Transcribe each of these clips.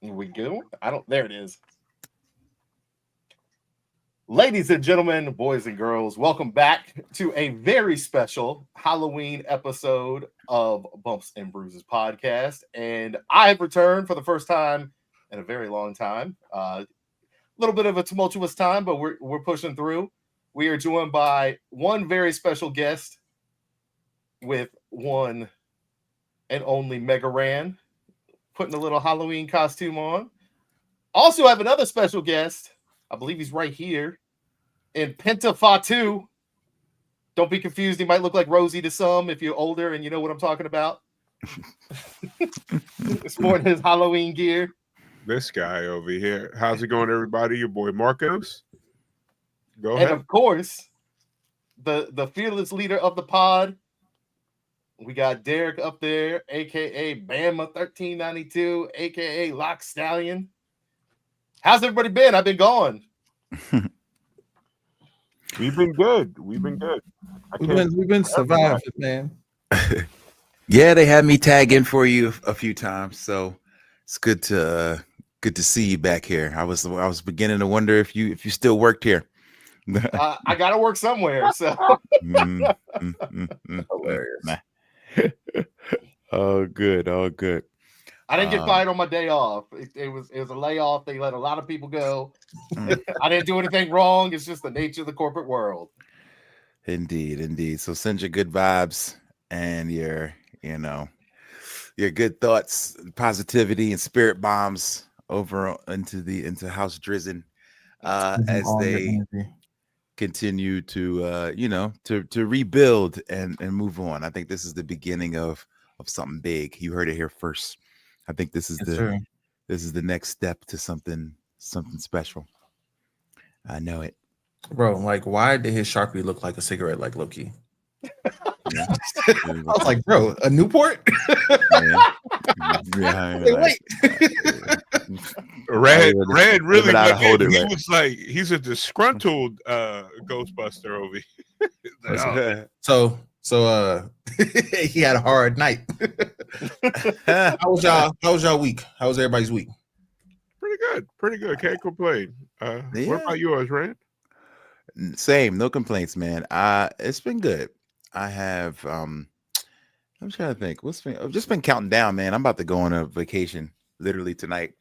We go. There it is. Ladies and gentlemen, boys and girls, welcome back to a very special Halloween episode of Bumps and Bruises podcast. And I have returned for the first time in a very long time. A little bit of a tumultuous time, but we're pushing through. We are joined by one very special guest with one and only Mega Ran, putting a little Halloween costume on. Also have another special guest. I believe he's right here in Penta Fatu. Don't be confused. He might look like Rosie to some if you're older and you know what I'm talking about. Sporting his Halloween gear. This guy over here. How's it going, everybody? Your boy Marcos. Go And ahead. of course, the fearless leader of the pod. We got Derek up there, aka Bama 1392, aka Lock Stallion. How's everybody been? I've been gone. We've been good. We've been surviving, man. Yeah, they had me tag in for you a few times, so it's good to see you back here. I was beginning to wonder if you still worked here. I gotta work somewhere, so hilarious. All good. I didn't get fired on my day off. It was a layoff. They let a lot of people go. I didn't do anything wrong. It's just the nature of the corporate world. Indeed. So send your good vibes and your good thoughts, positivity, and spirit bombs over into House Drizzen as they continue to to rebuild and move on. I think this is the beginning of something big. You heard it here first. I think this is the next step to something special. I know it, bro. Like, why did his Sharpie look like a cigarette, like Loki? Yeah. I was like, bro, a Newport? Wait. Red really was like, he's a disgruntled Ghostbuster over here. So he had a hard night. How was y'all week? How was everybody's week? Pretty good. Can't complain. What about yours, Rand? Same, no complaints, man. It's been good. I have I'm trying to think. I've just been counting down, man. I'm about to go on a vacation literally tonight.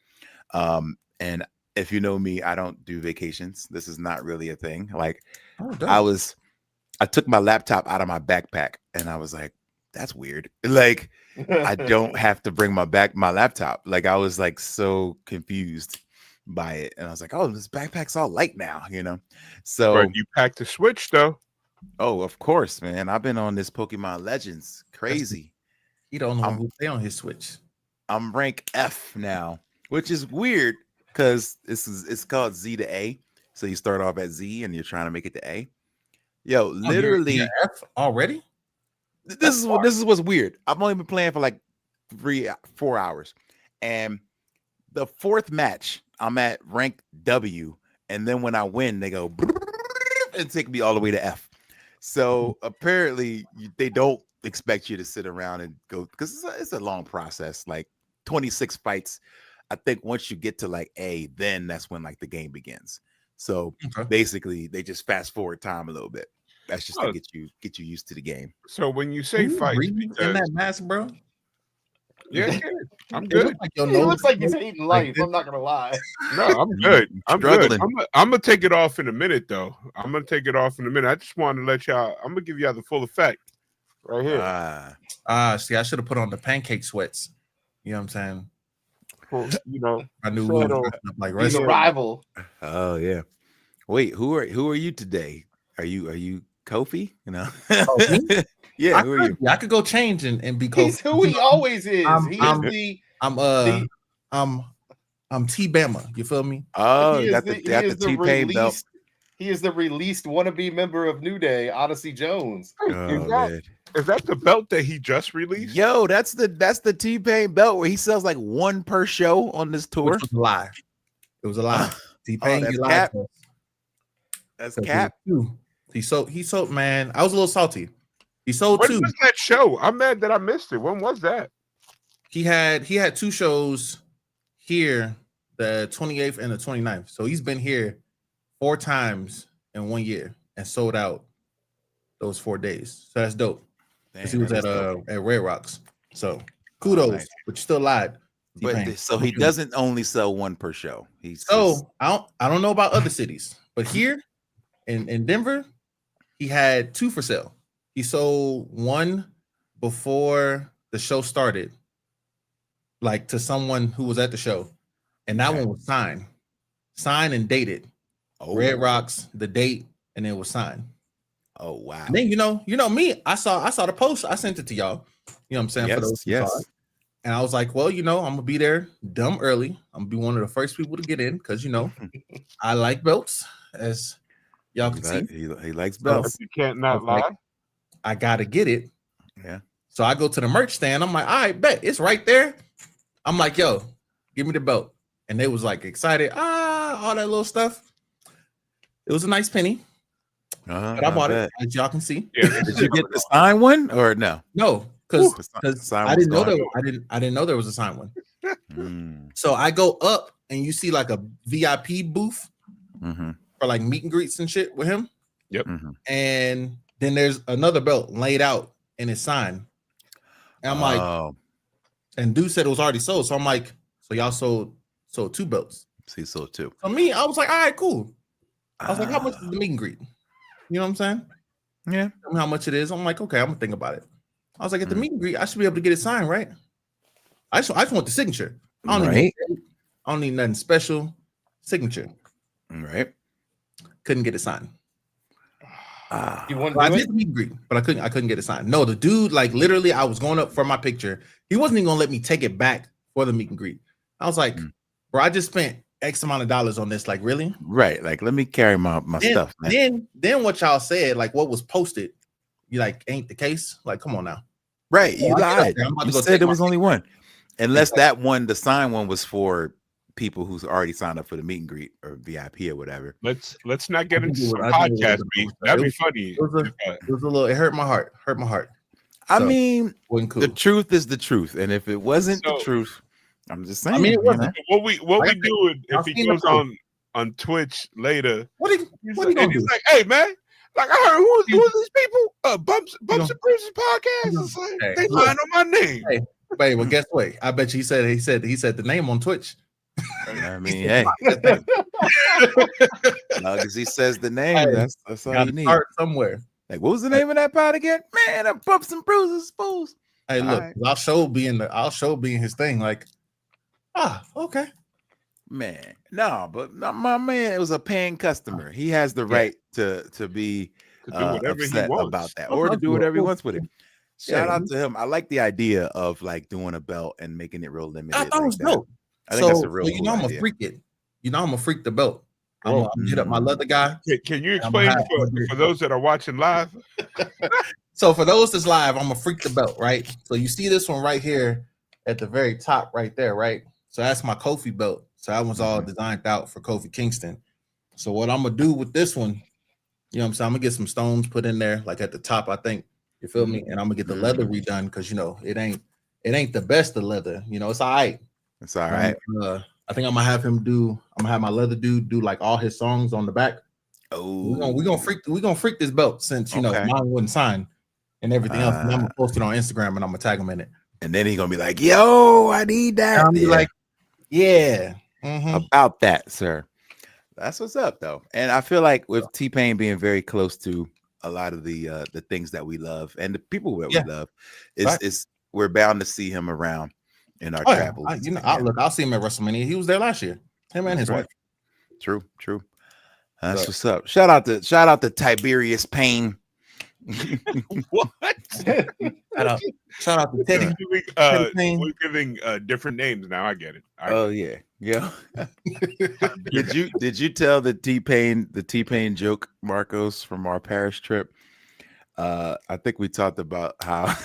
And if you know me, I don't do vacations. This is not really a thing. Like, I took my laptop out of my backpack and I was like, that's weird. Like, I don't have to bring my laptop. Like, I was like so confused by it. And I was like, oh, this backpack's all light now, So but you packed the Switch though. Oh, of course, man. I've been on this Pokemon Legends. Crazy. You don't know who play on his Switch. I'm rank F now, which is weird because it's called Z to A. So you start off at Z and you're trying to make it to A. Yo, literally you're F already. This is what's weird. I've only been playing for like 3-4 hours, and the fourth match I'm at rank W, and then when I win, they go and take me all the way to F. So apparently they don't expect you to sit around and go, because it's a long process, like 26 fights. I think once you get to like A, then that's when like the game begins. So basically they just fast forward time a little bit. That's just to get you used to the game. So when you say fights, in that mask, bro. Yeah, I'm good. He looks like he's hating life. I'm not gonna lie. No, I'm good. I'm good. I'm gonna take it off in a minute, though. I just wanted to let y'all. I'm gonna give y'all the full effect right here. See, I should have put on the pancake sweats. You know what I'm saying? Well, I knew like he's a rival. Oh yeah. Wait, who are you today? Are you Kofi? Yeah, who are you? I could go change and be Kofi. He's who he always is. I'm T Bama. You feel me? Oh, you got the T-Pain belt. He is the released wannabe member of New Day, Odyssey Jones. Is that the belt that he just released? Yo, that's the T-Pain belt where he sells like one per show on this tour. Which was a lie. It was a lie. T-Pain, that's Cap. That's Cap. He sold, man. I was a little salty. He sold when two. When was that show? I'm mad that I missed it. When was that? He had two shows. here the 28th and the 29th. So he's been here 4 times in 1 year and sold out those 4 days. So that's dope. Because he was at Red Rocks. So kudos, nice. But you still lied. But so he doesn't only sell 1 per show. I don't know about other cities, but here in Denver, he had 2 for sale. He sold 1 before the show started, like to someone who was at the show, and that one was signed and dated. Red Rocks, the date, and it was signed. Oh wow! And then you know me. I saw the post. I sent it to y'all. You know what I'm saying? Yes, for those yes. And I was like, well, I'm gonna be there dumb early. I'm gonna be one of the first people to get in because I like belts, as y'all can see. He likes belts. You can't not lie. I gotta get it. Yeah. So I go to the merch stand. I'm like, all right, bet it's right there. I'm like, yo, give me the belt. And they was like excited. All that little stuff. It was a nice penny. But I bought it, as y'all can see. Yeah. Did you get the signed one or no? No, because I didn't know I didn't know there was a signed one. So I go up and you see like a VIP booth for like meet and greets and shit with him. Yep. And then there's another belt laid out and it's signed. And I'm like, and dude said it was already sold. So I'm like, so y'all sold 2 belts. So he sold 2. So me, I was like, all right, cool. I was like, how much is the meet and greet? You know what I'm saying? Yeah. Tell me how much it is. I'm like, okay, I'm gonna think about it. I was like, at the meet and greet, I should be able to get it signed, right? I just want the signature. I don't need nothing special. Signature. Right. Couldn't get it signed. I did the meet and greet, but I couldn't get it signed. No, the dude, like literally, I was going up for my picture. He wasn't even gonna let me take it back for the meet and greet. I was like, bro, I just spent X amount of dollars on this. Like, really? Right. Like, let me carry my stuff. Man. Then what y'all said, like what was posted, you like ain't the case. Like, come on now. Right. You lied. You said there was only 1. Unless that one, the signed one, was for people who's already signed up for the meet and greet or VIP or whatever. Let's not get into some podcast beef. That'd be funny. It hurt my heart. I mean, the truth is the truth. And if it wasn't the truth, I'm just saying. I mean, it wasn't. What we do if he goes on Twitch later? What are you gonna do? He's like, hey man, like I heard who are these people? Bumps and Bruises podcast. It's like, they lying on my name. Hey, well, guess what? I bet you he said the name on Twitch. I mean, hey, because he says the name. Hey, that's all you need. Start somewhere. Like, what was the name of that pod again? Man, Bumps and Bruises, fools. Hey, look, I'll show being his thing. Like, okay. Man, no, but my man, it was a paying customer. He has the right to be upset about that, or to do whatever he wants with it. Shout out to him. I like the idea of like doing a belt and making it real limited. I thought it was dope. I think that's a real cool I'm gonna freak it. I'm gonna freak the belt. I'm gonna hit up my leather guy. Can you explain for those that are watching live? So for those that's live, I'm gonna freak the belt, right? So you see this one right here at the very top, right there, right? So that's my Kofi belt. So that one's all designed out for Kofi Kingston. So what I'm gonna do with this one, you know what I'm saying? I'm gonna get some stones put in there, like at the top, I think. You feel me? And I'm gonna get the leather redone because it ain't the best of leather. It's all right. It's all right. I think I'm gonna have my leather dude do like all his songs on the back. Oh, we're gonna freak this belt since mine wouldn't sign and everything else. And I'm gonna post it on Instagram and I'm gonna tag him in it. And then he's gonna be like, "Yo, I need that." And I'm be like, "Yeah, about that, sir." That's what's up, though. And I feel like with T-Pain being very close to a lot of the things that we love and the people that we love, is we're bound to see him around in our travels. I'll see him at WrestleMania. He was there last year. Him and his wife. True. That's what's up. Shout out to Tiberius Payne. What? Shout out to Teddy. We're giving different names now. I get it. Oh yeah. Did you tell the T-Pain joke, Marcos, from our Paris trip? I think we talked about how.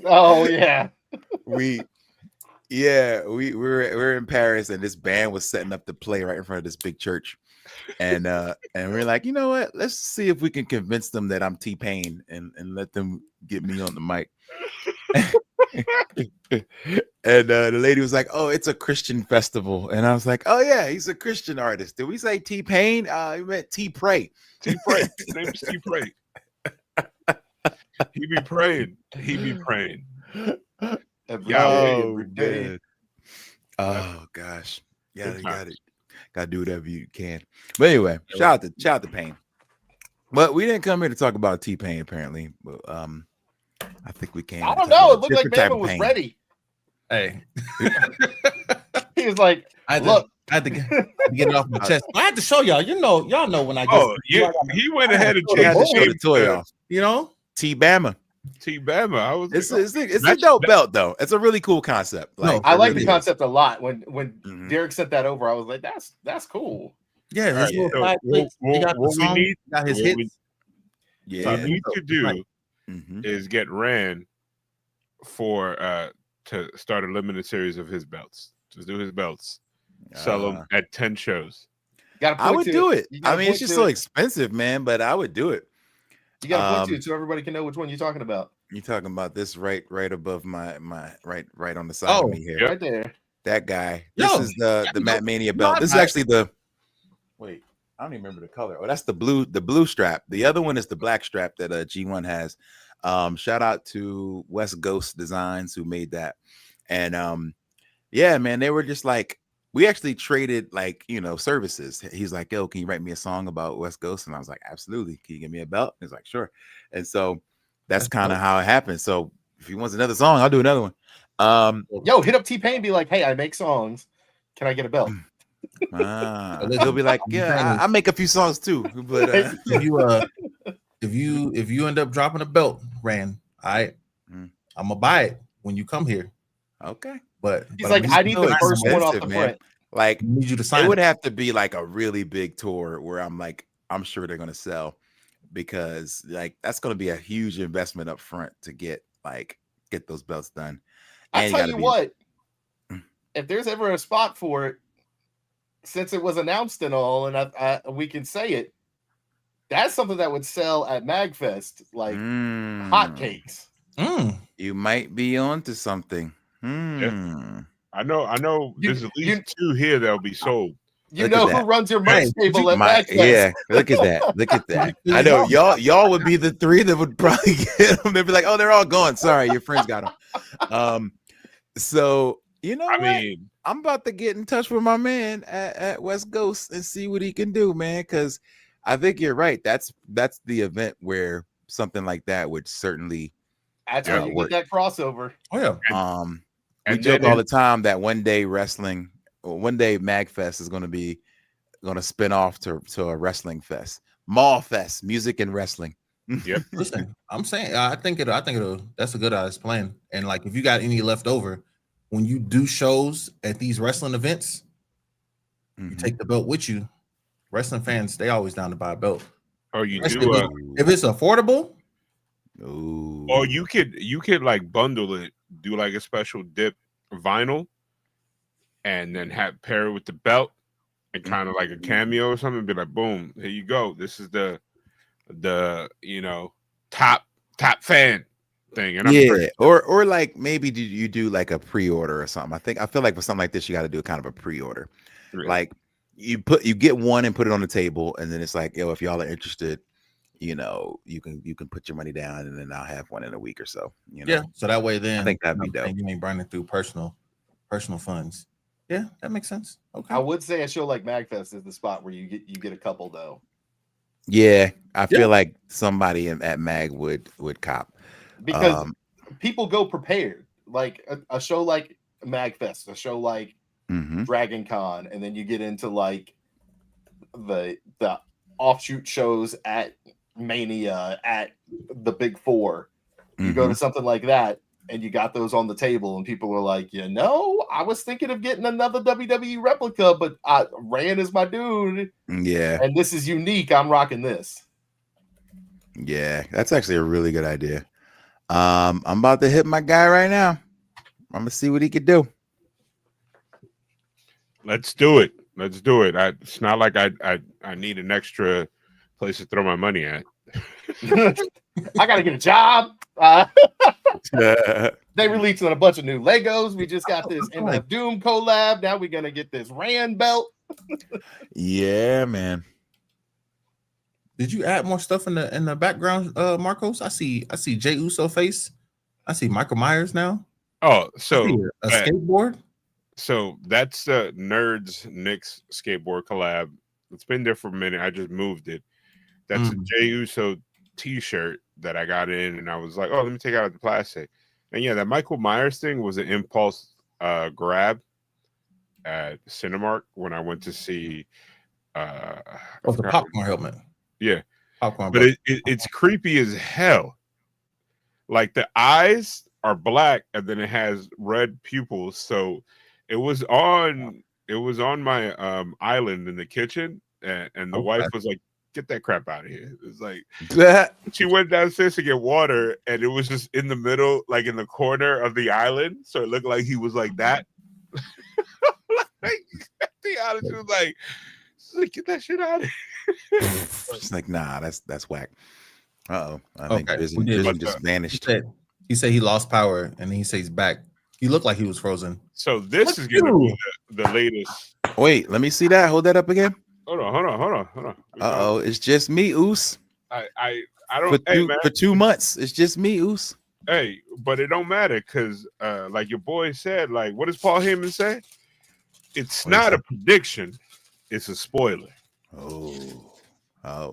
Oh yeah. we were in Paris and this band was setting up to play right in front of this big church, and we're like, you know what? Let's see if we can convince them that I'm T-Pain and let them get me on the mic. And the lady was like, "Oh, it's a Christian festival," and I was like, "Oh yeah, he's a Christian artist." Did we say T-Pain? He meant T-Pray. T-Pray. His name is T-Pray. He be praying. He be praying. Every day. Oh gosh, yeah, you gotta do whatever you can. But anyway, shout out to Pain. But we didn't come here to talk about T-Pain apparently. But I think we came. I don't know. It looked like Bama was ready. Hey, he was like, I had to get it off my chest. I had to show y'all. Y'all know when I get. Oh, yeah. He went ahead and changed the toy off. You know, T-Bama. T-Bama. It's a dope belt though. It's a really cool concept. Like, I like the concept a lot. When Derek sent that over, I was like, that's cool. Yeah, what we need to do is get Rand for to start a limited series of his belts. Just do his belts, sell them at 10 shows. I would do it. I mean, it's just so expensive, man, but I would do it. You got to point to it so everybody can know which one you're talking about. You're talking about this right above my right on the side of me here. Right there. That guy. This is the Matt Mania belt. This is actually the wait. I don't even remember the color. Oh, that's the blue strap. The other one is the black strap that G1 has. Shout out to West Ghost Designs who made that. And yeah, man, they were just like, we actually traded services. He's like, "Yo, can you write me a song about West Ghost?" And I was like, "Absolutely. Can you give me a belt?" He's like, "Sure." And so that's kind of how it happened. So if he wants another song, I'll do another one. Yo, hit up T-Pain, be like, "Hey, I make songs. Can I get a belt?" He'll be like, "Yeah, I make a few songs too." But if you end up dropping a belt, Rand, I'm gonna buy it when you come here. Okay. But he's like, I need the first one off the front. Like, I need you to sign. It would have to be like a really big tour where I'm sure they're gonna sell, because like that's gonna be a huge investment up front to get those belts done. I tell you what, if there's ever a spot for it, since it was announced and all, and we can say it, that's something that would sell at MagFest like hotcakes. You might be onto something. Yeah. I know. There's at least 2 here that'll be sold. You know who runs your merch table at MagFest? Yeah, look at that. I know y'all would be the 3 that would probably get them. They'd be like, "Oh, they're all gone. Sorry, your friends got them." So I mean, I'm about to get in touch with my man at West Ghost and see what he can do, man. Because I think you're right. That's the event where something like that would certainly. That's how you get that crossover. Oh yeah. We joke all the time that one day MagFest is going to spin off to a wrestling fest, Mall Fest, music and wrestling. Yep. Listen, I'm saying, I think it'll. That's a good plan. And like, if you got any left over, when you do shows at these wrestling events, you take the belt with you. Wrestling fans, they always down to buy a belt. Oh, you do. If it's affordable. Ooh. Or you could like bundle it, do like a special dip vinyl, and then pair it with the belt and kind of like a cameo or something. Be like, boom, here you go. This is the top fan thing. And or like maybe you do like a pre-order or something. I feel like for something like this, you got to do kind of a pre-order. Really? Like you get one and put it on the table, and then it's like, yo, if y'all are interested, you can put your money down, and then I'll have one in a week or so. Yeah. So that way, then I think that'd be dope. You ain't burning through personal funds. Yeah, that makes sense. Okay. I would say a show like MagFest is the spot where you get a couple though. Yeah, I feel like somebody at Mag would cop, because people go prepared. Like a show like MagFest, a show like Dragon Con, and then you get into like the offshoot shows at Mania, at the Big Four. You go to something like that, and you got those on the table, and people are like, I was thinking of getting another WWE replica, but Rand is my dude. Yeah. And this is unique. I'm rocking this. Yeah, that's actually a really good idea. I'm about to hit my guy right now. I'm gonna see what he could do. Let's do it. It's not like I need an extra place to throw my money at. I gotta get a job. They releasing a bunch of new Legos. We just got this MF Doom collab. Now we're gonna get this Rand belt. Yeah, man. Did you add more stuff in the background, Marcos? I see Jay Uso face. I see Michael Myers now. Oh, so a skateboard. So that's the Nerds Knicks skateboard collab. It's been there for a minute. I just moved it. That's a Jay Uso T-shirt that I got in, and I was like, "Oh, let me take out the plastic." And yeah, that Michael Myers thing was an impulse grab at Cinemark when I went to see. The popcorn helmet. Yeah, popcorn. But it's creepy as hell. Like the eyes are black, and then it has red pupils. So it was on my island in the kitchen, and the wife was like, "Get that crap out of here." It's like she went downstairs to get water, and it was just in the middle, like in the corner of the island, so it looked like he was like that. The honest, was like, "Get that shit out of here." She's like, "Nah, that's whack." I think Vision just vanished. He said he lost power, and he said he's back. He looked like he was frozen. So this is gonna be the latest. Wait, let me see that. Hold that up again. Hold on. It's just me, Oos. I don't for 2 months. It's just me, Oos. Hey, but it don't matter because like your boy said, like what does Paul Heyman say? It's not a prediction, it's a spoiler.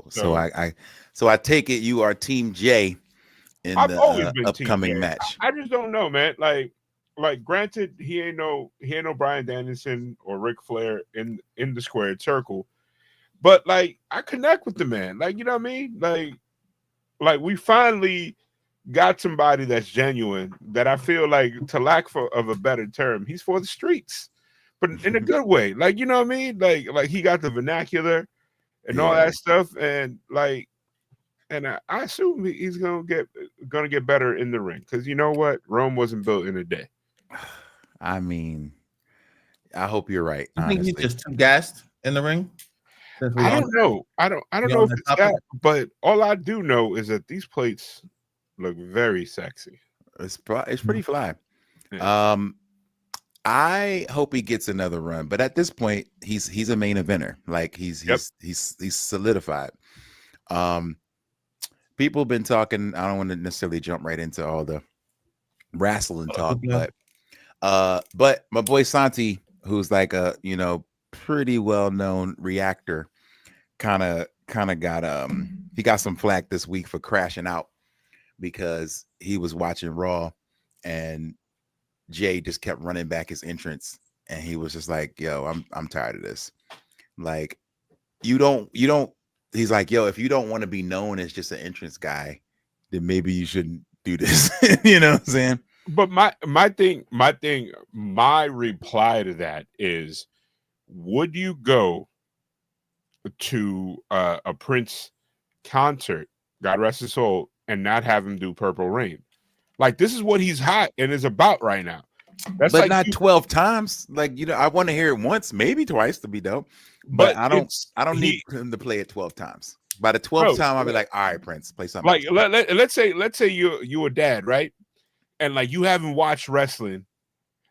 So I take it you are Team J in the upcoming match. I just don't know, man. Like granted, he ain't no Bryan Danielson or Ric Flair in the squared circle, but like I connect with the man. Like, you know what I mean? Like we finally got somebody that's genuine, that I feel like, to lack of a better term, he's for the streets, but in a good way. Like, you know what I mean? Like he got the vernacular and all that stuff, and like, and I assume he's gonna get better in the ring, because you know what, Rome wasn't built in a day. I mean, I hope you're right. You think he's just too gassed in the ring? I don't know. I don't know if it's that, but all I do know is that these plates look very sexy. It's pretty fly. Yeah. I hope he gets another run, but at this point, he's a main eventer. Like he's solidified. People have been talking. I don't want to necessarily jump right into all the wrestling talk, but my boy Santi, who's like a pretty well known reactor, kind of got he got some flack this week for crashing out because he was watching Raw and Jay just kept running back his entrance, and he was just like, "Yo, I'm tired of this. Like, you don't." He's like, "Yo, if you don't want to be known as just an entrance guy, then maybe you shouldn't do this." You know what I'm saying? But my reply to that is, would you go to a Prince concert, God rest his soul, and not have him do Purple Rain? Like, this is what he's hot and is about right now. That's but like not 12 times. Like, I want to hear it once, maybe twice to be dope. But I don't need him to play it 12 times. By the 12th time, I'll be like, all right, Prince, play something. Like, let's say you're a dad, right? And like, you haven't watched wrestling.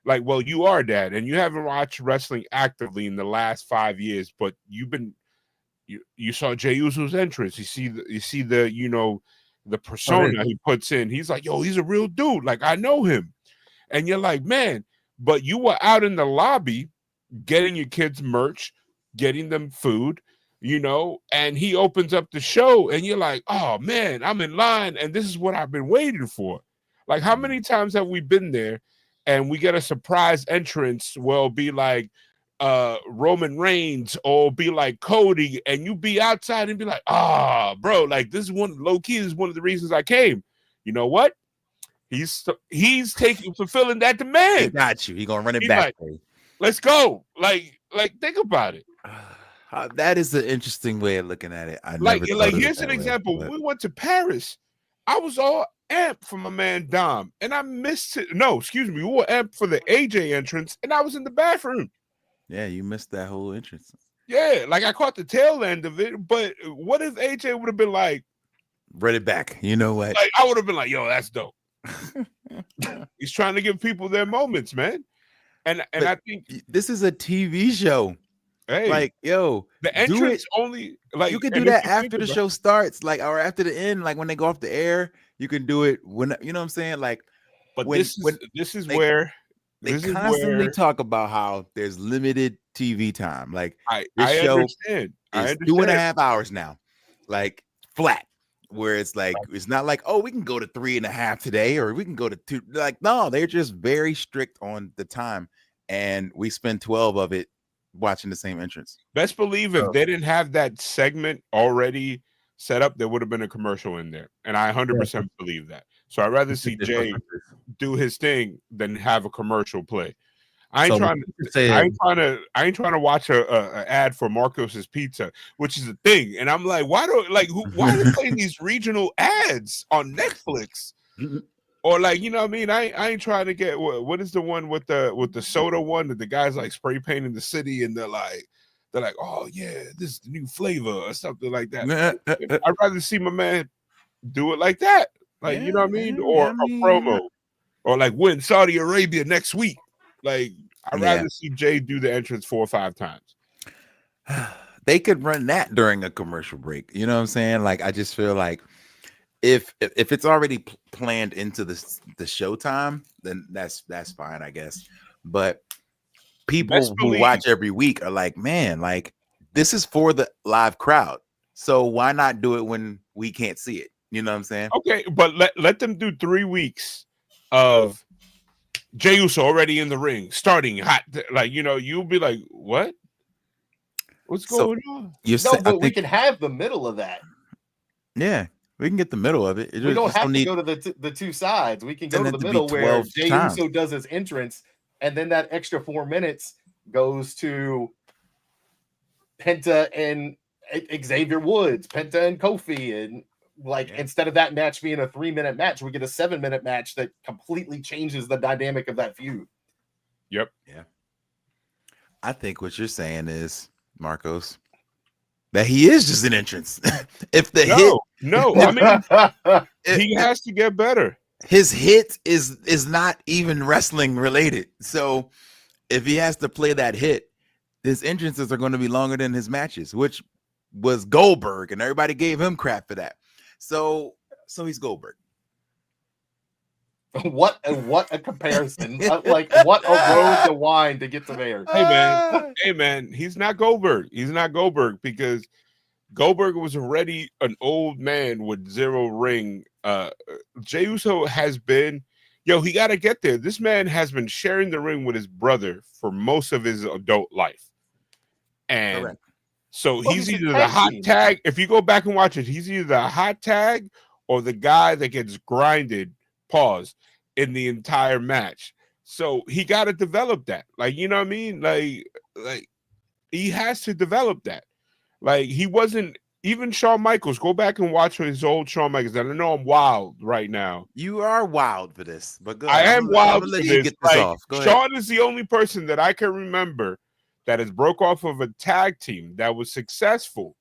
Like, well, you are a dad, and you haven't watched wrestling actively in the last 5 years, but you saw Jey Uso's entrance. You see the persona he puts in. He's like, yo, he's a real dude. Like, I know him. And you're like, man, but you were out in the lobby getting your kids merch, getting them food, and he opens up the show and you're like, oh man, I'm in line and this is what I've been waiting for. Like, how many times have we been there and we get a surprise entrance? Well, be like Roman Reigns or be like Cody, and you be outside and be like, bro, like, this is low-key is one of the reasons I came. You know what? He's fulfilling that demand. He got you. He gonna run it back. Like, let's go. Like think about it. That is an interesting way of looking at it. Here's an example. When we went to Paris, I was all amped for my man Dom, and I missed it. No, excuse me. We were amped for the AJ entrance, and I was in the bathroom. Yeah, you missed that whole entrance. Yeah, like I caught the tail end of it. But what if AJ would have been like, run it back? You know what? Like, I would have been like, yo, that's dope. He's trying to give people their moments, man. And But I think this is a TV show. hey, Like, yo, the do it. entrance only like You can and do if that you think after the about- show starts, like, or after the end, like when they go off the air. You can do it when you know what I'm saying. Like, But when this is they- where they this is constantly where talk about how there's limited TV time. Like, I this show understand. I is understand. 2.5 hours now, like flat. Where it's like it's not like, oh, we can go to 3.5 today, or we can go to 2. Like, no, they're just very strict on the time, and we spend 12 of it watching the same entrance. Best believe if they didn't have that segment already set up, there would have been a commercial in there, and I 100% believe that. So I'd rather see Jay do his thing than have a commercial play. I ain't trying to watch a ad for Marcos's Pizza, which is a thing. And I'm like, why are they playing these regional ads on Netflix? Or like, you know what I mean? I ain't trying to get what is the one with the soda one that the guys like spray painting the city and they're like, oh yeah, this is the new flavor or something like that. I'd rather see my man do it like that. Like, you know what I mean? Or a promo. Or like win Saudi Arabia next week. Like, I'd rather see Jay do the entrance 4 or 5 times. They could run that during a commercial break. You know what I'm saying? Like, I just feel like if it's already planned into the showtime, then that's fine, I guess. But people who watch every week are like, man, like, this is for the live crowd. So why not do it when we can't see it? You know what I'm saying? Okay, but let them do 3 weeks of Jey Uso already in the ring, starting hot. Like, you know, you'll be like, what? What's going on? But we can have the middle of that. Yeah, we can get the middle of it. We don't have to go to the two sides. We can go to the middle where Jey Uso does his entrance, and then that extra 4 minutes goes to Penta and Xavier Woods, Penta and Kofi, and instead of that match being a 3-minute match, we get a 7-minute match that completely changes the dynamic of that feud. Yep. Yeah. I think what you're saying is, Marcos, that he is just an entrance. If the hit, I mean, he has to get better. His hit is not even wrestling related. So if he has to play that hit, his entrances are going to be longer than his matches, which was Goldberg, and everybody gave him crap for that. So he's Goldberg. What a comparison! Like, what a road to wind to get to there. Hey man, he's not Goldberg. He's not Goldberg because Goldberg was already an old man with 0 ring. Jey Uso has been, he got to get there. This man has been sharing the ring with his brother for most of his adult life, and correct. So he's either the hot tag. If you go back and watch it, he's either the hot tag or the guy that gets grinded, pause, in the entire match. So he got to develop that. Like, you know what I mean? Like he has to develop that. Like, he wasn't even Shawn Michaels. Go back and watch his old Shawn Michaels. And I know I'm wild right now. You are wild for this, but go ahead. I am wild for this. Get this off. Go Shawn is the only person that I can remember that has broke off of a tag team that was successful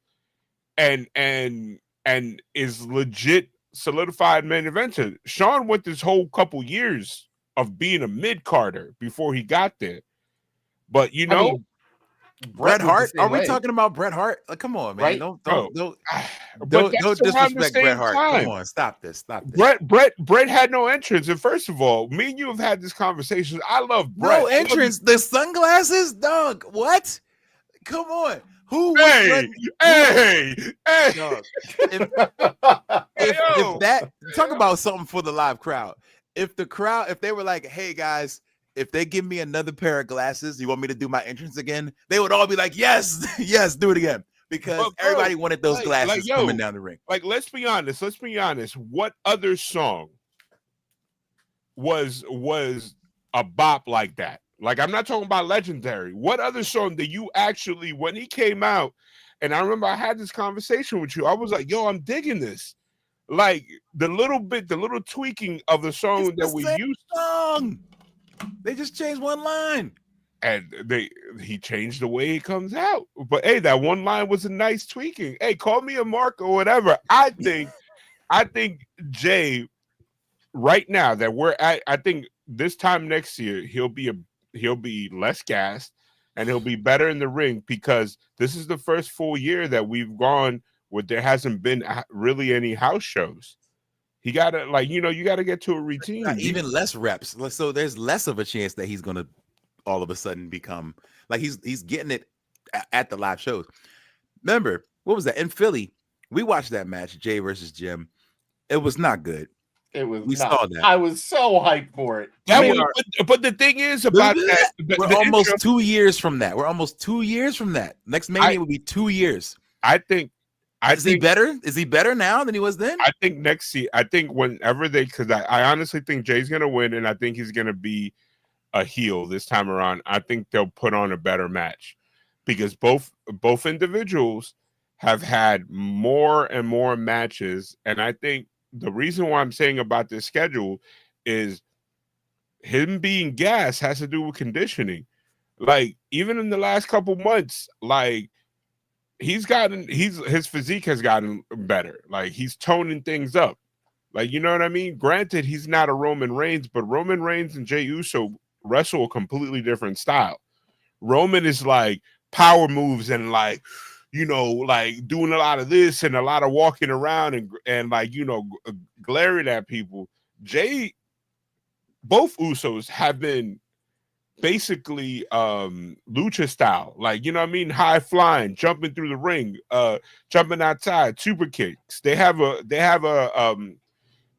and is legit solidified main eventer. Shawn went this whole couple years of being a mid-carder before he got there. But Bret Hart? Are we talking about Bret Hart? Like, come on, man. Right? Don't disrespect Bret Hart. Come on, stop this. Bret had no entrance. And first of all, me and you have had this conversation. I love Bret. No entrance. The sunglasses, dog. What? Come on. Who was Hey. Dog. If that, talk about something for the live crowd. If they were like, hey guys, if they give me another pair of glasses, you want me to do my entrance again? They would all be like, yes, do it again. Because everybody wanted those glasses coming down the ring. Like, let's be honest. What other song was a bop like that? Like, I'm not talking about legendary. What other song that you actually, when he came out, and I remember I had this conversation with you, I was like, yo, I'm digging this. Like, the little tweaking of the song that we used to. They just changed one line. And he changed the way it comes out. But hey, that one line was a nice tweaking. Hey, call me a mark or whatever. I think Jay right now that we're at, I think this time next year he'll be less gassed and he'll be better in the ring, because this is the first full year that we've gone where there hasn't been really any house shows. He gotta you gotta get to a routine. Even less reps, so there's less of a chance that he's gonna all of a sudden become like he's getting it at the live shows. Remember, what was that in Philly? We watched that match, Jay versus Jim. It was not good. We saw that. I was so hyped for it. But the thing is about that, we're almost 2 years from that. We're almost 2 years from that. Next Mania will be 2 years. I think he better? Is he better now than he was then? I think next year. I think whenever because I honestly think Jay's gonna win, and I think he's gonna be a heel this time around. I think they'll put on a better match, because both individuals have had more and more matches, and I think the reason why I'm saying about this schedule is him being gassed has to do with conditioning. Like, even in the last couple months, like his physique has gotten better. Like, he's toning things up. Like, you know what I mean? Granted, he's not a Roman Reigns, but Roman Reigns and Jey Uso wrestle a completely different style. Roman is like power moves and like, you know, like doing a lot of this and a lot of walking around and like, you know, glaring at people. Both Usos have been basically lucha style, like, you know what I mean, high flying, jumping through the ring, jumping outside, super kicks. They have a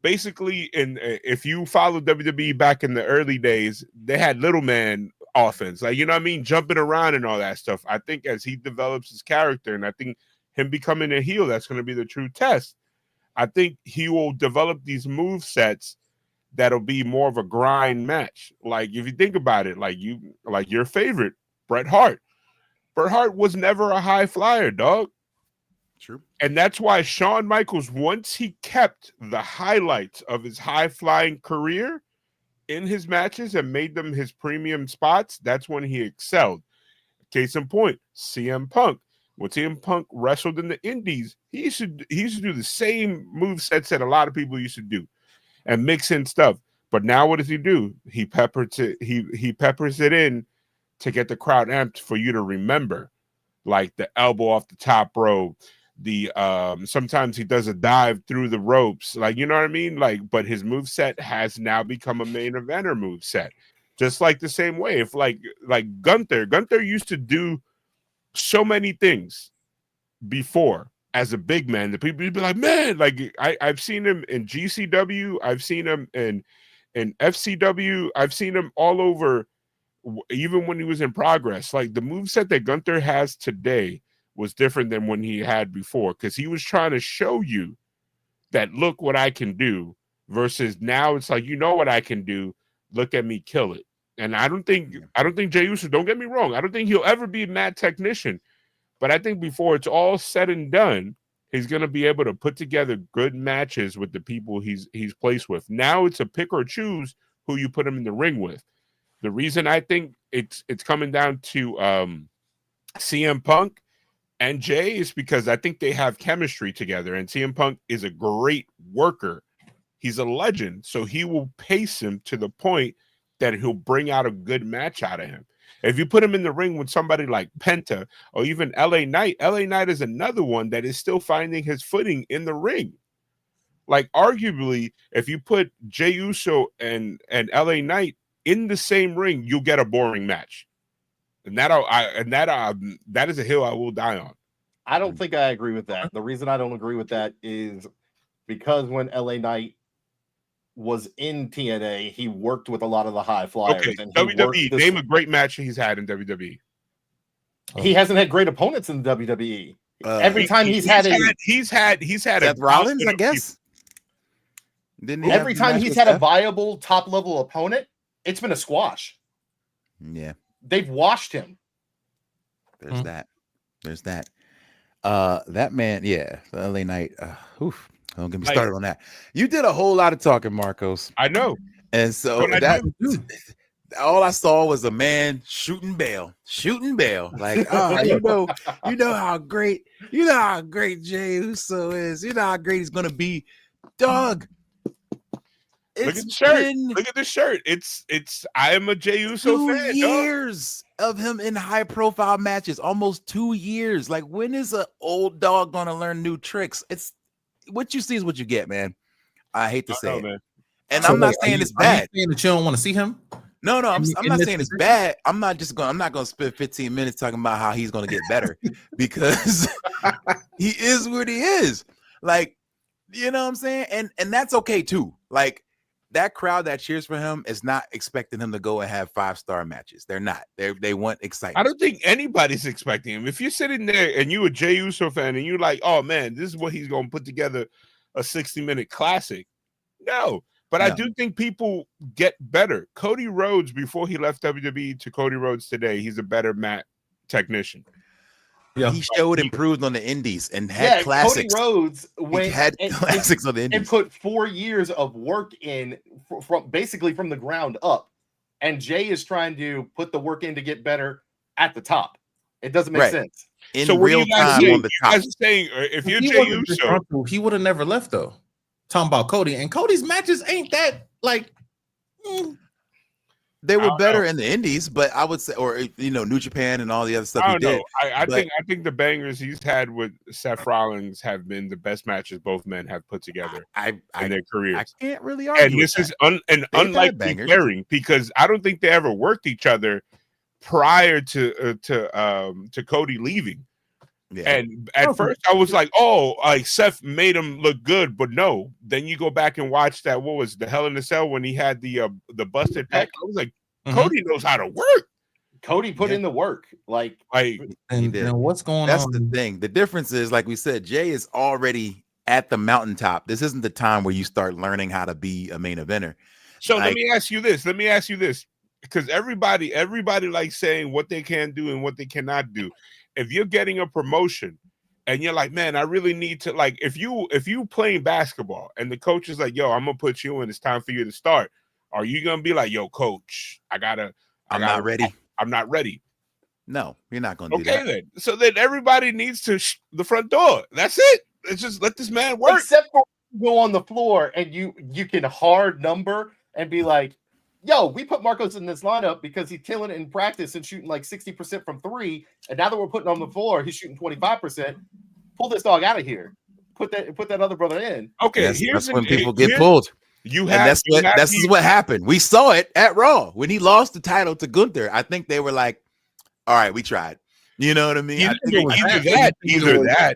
basically, if you follow WWE back in the early days, they had little man offense, like, you know what I mean, jumping around and all that stuff. I think as he develops his character, and I think him becoming a heel, that's going to be the true test. I think he will develop these move sets that'll be more of a grind match. Like, if you think about it, like your favorite, Bret Hart. Bret Hart was never a high flyer, dog. True. And that's why Shawn Michaels, once he kept the highlights of his high flying career in his matches and made them his premium spots, that's when he excelled. Case in point, CM Punk. When CM Punk wrestled in the Indies, he used to do the same move sets that a lot of people used to do and mix in stuff. But now what does he do? He peppers it in to get the crowd amped for you to remember, like the elbow off the top rope. The sometimes he does a dive through the ropes, like, you know what I mean, like, but his move set has now become a main eventer move set, just like the same way if like Gunther used to do so many things before as a big man, the people would be like, man, like I've seen him in GCW, I've seen him in FCW, I've seen him all over, even when he was in Progress. Like, the moveset that Gunther has today was different than when he had before, because he was trying to show you that, look what I can do, versus now it's like, you know what I can do, look at me kill it. And I don't think Jey Uso, don't get me wrong, I don't think he'll ever be a mad technician, but I think before it's all said and done, he's going to be able to put together good matches with the people he's placed with. Now it's a pick or choose who you put him in the ring with. The reason I think it's coming down to CM Punk and Jay is because I think they have chemistry together, and CM Punk is a great worker. He's a legend, so he will pace him to the point that he'll bring out a good match out of him. If you put him in the ring with somebody like Penta or even LA Knight is another one that is still finding his footing in the ring. Like, arguably, if you put Jey Uso and LA Knight in the same ring, you'll get a boring match. And that is a hill I will die on. I don't think I agree with that. The reason I don't agree with that is because when LA Knight was in TNA, he worked with a lot of the high flyers. Okay, and WWE, name a great match he's had in WWE. He hasn't had great opponents in the WWE. Every time he's had Seth Rollins, I guess. Every time he's had a viable top level opponent, it's been a squash. Yeah, they've washed him. There's that. That man, yeah, the LA Knight. Don't get me started on that. You did a whole lot of talking, Marcos. I know. And so all I saw was a man shooting bail. Like, oh, you know how great Jey Uso is. You know how great he's gonna be. Dog, Look at the shirt. Look at the shirt. It's. I am a Jey Uso 2 fan. years of him in high profile matches, almost 2 years. Like, when is an old dog gonna learn new tricks? It's what you see is what you get, man. I hate to say it, man. And I'm not saying it's bad. Are you saying that you don't want to see him? No, I'm not saying it's bad. I'm not gonna spend 15 minutes talking about how he's gonna get better because he is what he is. Like, you know what I'm saying? And that's okay too. Like, that crowd that cheers for him is not expecting him to go and have 5-star matches. They're not. They want excitement. I don't think anybody's expecting him. If you're sitting there and you a Jey Uso fan and you're like, oh man, this is what he's gonna put together a 60-minute classic. No. But I do think people get better. Cody Rhodes, before he left WWE to Cody Rhodes today, he's a better mat technician. Yeah, he showed improved on the indies and had classics. Cody Rhodes classics on the indies and put 4 years of work in from basically from the ground up. And Jay is trying to put the work in to get better at the top. It doesn't make sense. In so real time on the top. You guys saying if you're Jey Uso, he would have never left though. Talking about Cody, and Cody's matches ain't that like they were better in the indies, but I would say, or New Japan and all the other stuff he did. I think the bangers he's had with Seth Rollins have been the best matches both men have put together in their careers. I can't really argue. And this is unlike pairing because I don't think they ever worked each other prior to Cody leaving. Yeah. And at first I was like, oh, like Seth made him look good, but no. Then you go back and watch that. What was the Hell in a Cell when he had the busted pec? I was like, Cody knows how to work. Cody put in the work. And what's going on? That's the thing. The difference is, like we said, Jay is already at the mountaintop. This isn't the time where you start learning how to be a main eventer. So let me ask you this. Because everybody likes saying what they can do and what they cannot do. If you're getting a promotion and you're like, man, I really need to, like, if you playing basketball and the coach is like, yo, I'm gonna put you in, it's time for you to start. Are you gonna be like, yo, coach, I'm not ready. I'm not ready. No, you're not gonna do that. Okay, then. So then everybody needs to the front door. That's it. Let's just let this man work. Except for go on the floor and you can hard number and be like, yo, we put Marcos in this lineup because he's killing it in practice and shooting like 60% from 3. And now that we're putting on the floor, he's shooting 25%. Pull this dog out of here. Put that other brother in. Okay, that's when people get pulled. This is what happened. We saw it at Raw when he lost the title to Gunther. I think they were like, all right, we tried. You know what I mean? Either that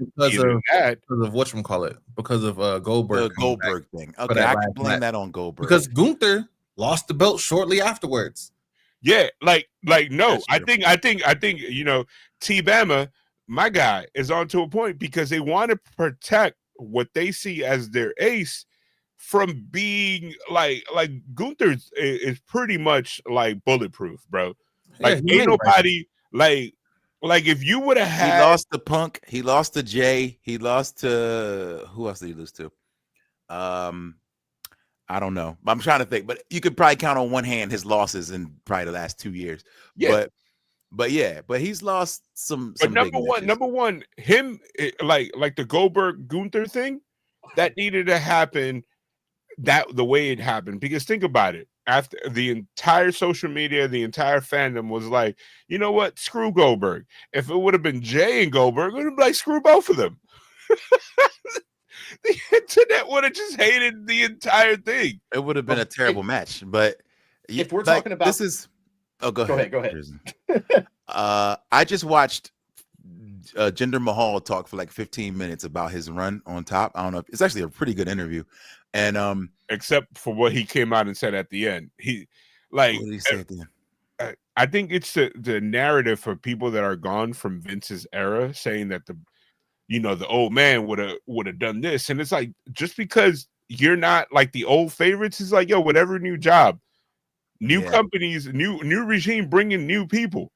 because of whatchamacallit, because of Goldberg. The Goldberg thing. Okay, I can blame that on Goldberg. Because Gunther lost the belt shortly afterwards. Yeah, like no, I think T-Bama, my guy, is on to a point because they want to protect what they see as their ace from being like Gunther is pretty much like bulletproof, bro. Like ain't nobody like if you would have had, he lost to Punk, he lost to Jay, he lost to who else did he lose to? I don't know. I'm trying to think, but you could probably count on one hand his losses in probably the last 2 years. Yeah. But he's lost some. But number one, him like the Goldberg Gunther thing that needed to happen the way it happened. Because think about it, after the entire social media, the entire fandom was like, you know what, screw Goldberg. If it would have been Jay and Goldberg, it would have been like screw both of them. The internet would have just hated the entire thing. It would have been a terrible match. But if we're talking about this is, go ahead. Go ahead. I just watched Jinder Mahal talk for like 15 minutes about his run on top. I don't know. It's actually a pretty good interview. And except for what he came out and said at the end, what did he say at the end? I think it's the narrative for people that are gone from Vince's era, saying that the old man would have done this, and it's like, just because you're not like the old favorites, is like, yo, whatever, new job, new companies, new regime, bringing new people.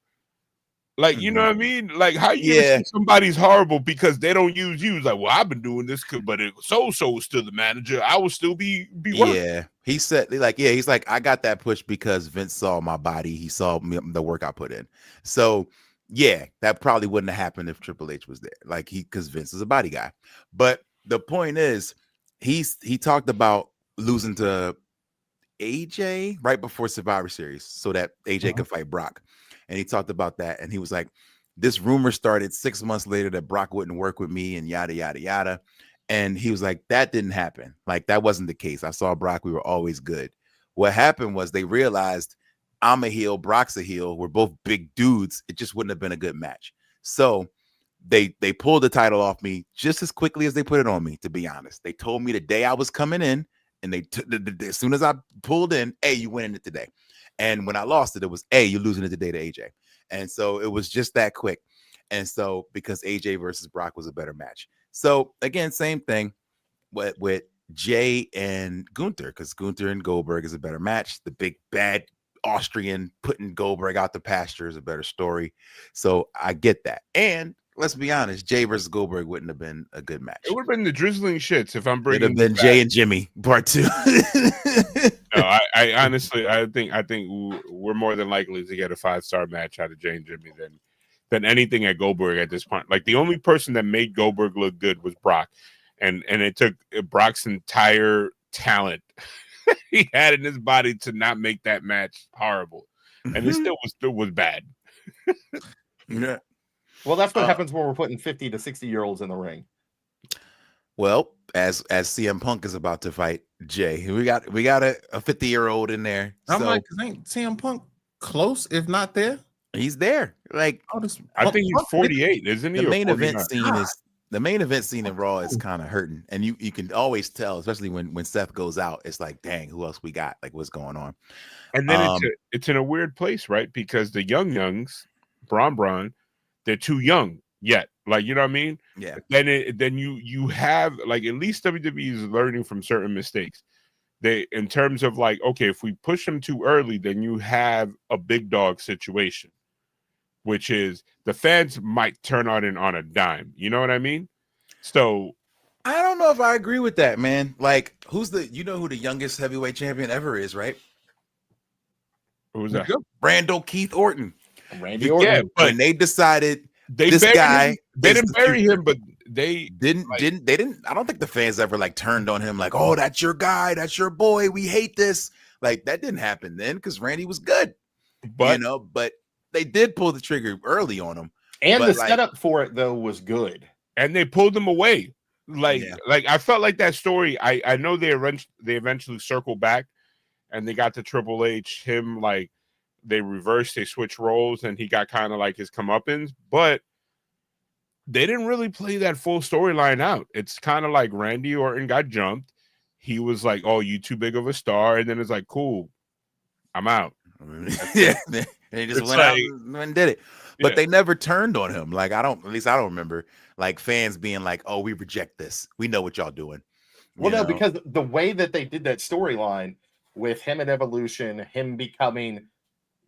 Like, you know what I mean? Like, how you say somebody's horrible because they don't use you? It's like, well, I've been doing this, but so is still the manager. I will still be working. Yeah, he said, he's like, I got that push because Vince saw my body. He saw the work I put in. So, yeah, that probably wouldn't have happened if Triple H was there. Because Vince is a body guy. But the point is, he talked about losing to AJ right before Survivor Series so that AJ could fight Brock. And he talked about that. And he was like, this rumor started 6 months later that Brock wouldn't work with me and yada, yada, yada. And he was like, that didn't happen. Like, that wasn't the case. I saw Brock. We were always good. What happened was they realized I'm a heel, Brock's a heel. We're both big dudes. It just wouldn't have been a good match. So they pulled the title off me just as quickly as they put it on me, to be honest. They told me the day I was coming in, and they as soon as I pulled in, hey, you winning it today. And when I lost it, it was, hey, you're losing it today to AJ. And so it was just that quick. And so because AJ versus Brock was a better match. So again, same thing with Jay and Gunther, because Gunther and Goldberg is a better match. The big bad Austrian putting Goldberg out the pasture is a better story. So I get that. And let's be honest, Jay versus Goldberg wouldn't have been a good match. It would have been the drizzling shits if I'm bringing. It'd have been Jay and Jimmy part 2. No, I honestly, I think we're more than likely to get a 5-star match out of Jay and Jimmy than anything at Goldberg at this point. Like, the only person that made Goldberg look good was Brock, and it took Brock's entire talent he had in his body to not make that match horrible, and it still was bad. Yeah. Well, that's what happens when we're putting 50 to 60-year-olds in the ring. Well, as CM Punk is about to fight Jay, we got a 50-year-old in there. I'm like, ain't CM Punk close, if not there? He's there. Like, I think he's 48, isn't he? The main event scene in Raw is kind of hurting, and you can always tell, especially when Seth goes out. It's like, dang, who else we got? Like, what's going on? And then it's in a weird place, right? Because the youngs, Braun, they're too young yet. Like, you know what I mean? Yeah. Then you have, like, at least WWE is learning from certain mistakes. They, in terms of, like, okay, if we push them too early, then you have a big dog situation, which is the fans might turn on a dime. You know what I mean? So I don't know if I agree with that, man. Like, who the youngest heavyweight champion ever is, right? Who was that? Randall Keith Orton. Randy Orton. Yeah, but when they decided they this guy, they didn't bury him, but they didn't. I don't think the fans ever like turned on him like, oh, that's your guy, that's your boy. We hate this. Like, that didn't happen then because Randy was good, but they did pull the trigger early on him. And the setup for it though was good. And they pulled him away. Like I felt like that story. I know they eventually circled back, and they got to Triple H. Him, like, they switched roles, and he got kind of like his comeuppance, but they didn't really play that full storyline out. It's kind of like Randy Orton got jumped. He was like, "Oh, you too big of a star," and then it's like, "Cool, I'm out." Yeah, and he just went out and did it. But they never turned on him. Like, I don't remember like fans being like, "Oh, we reject this. We know what y'all doing." Well, no, because the way that they did that storyline with him at Evolution, him becoming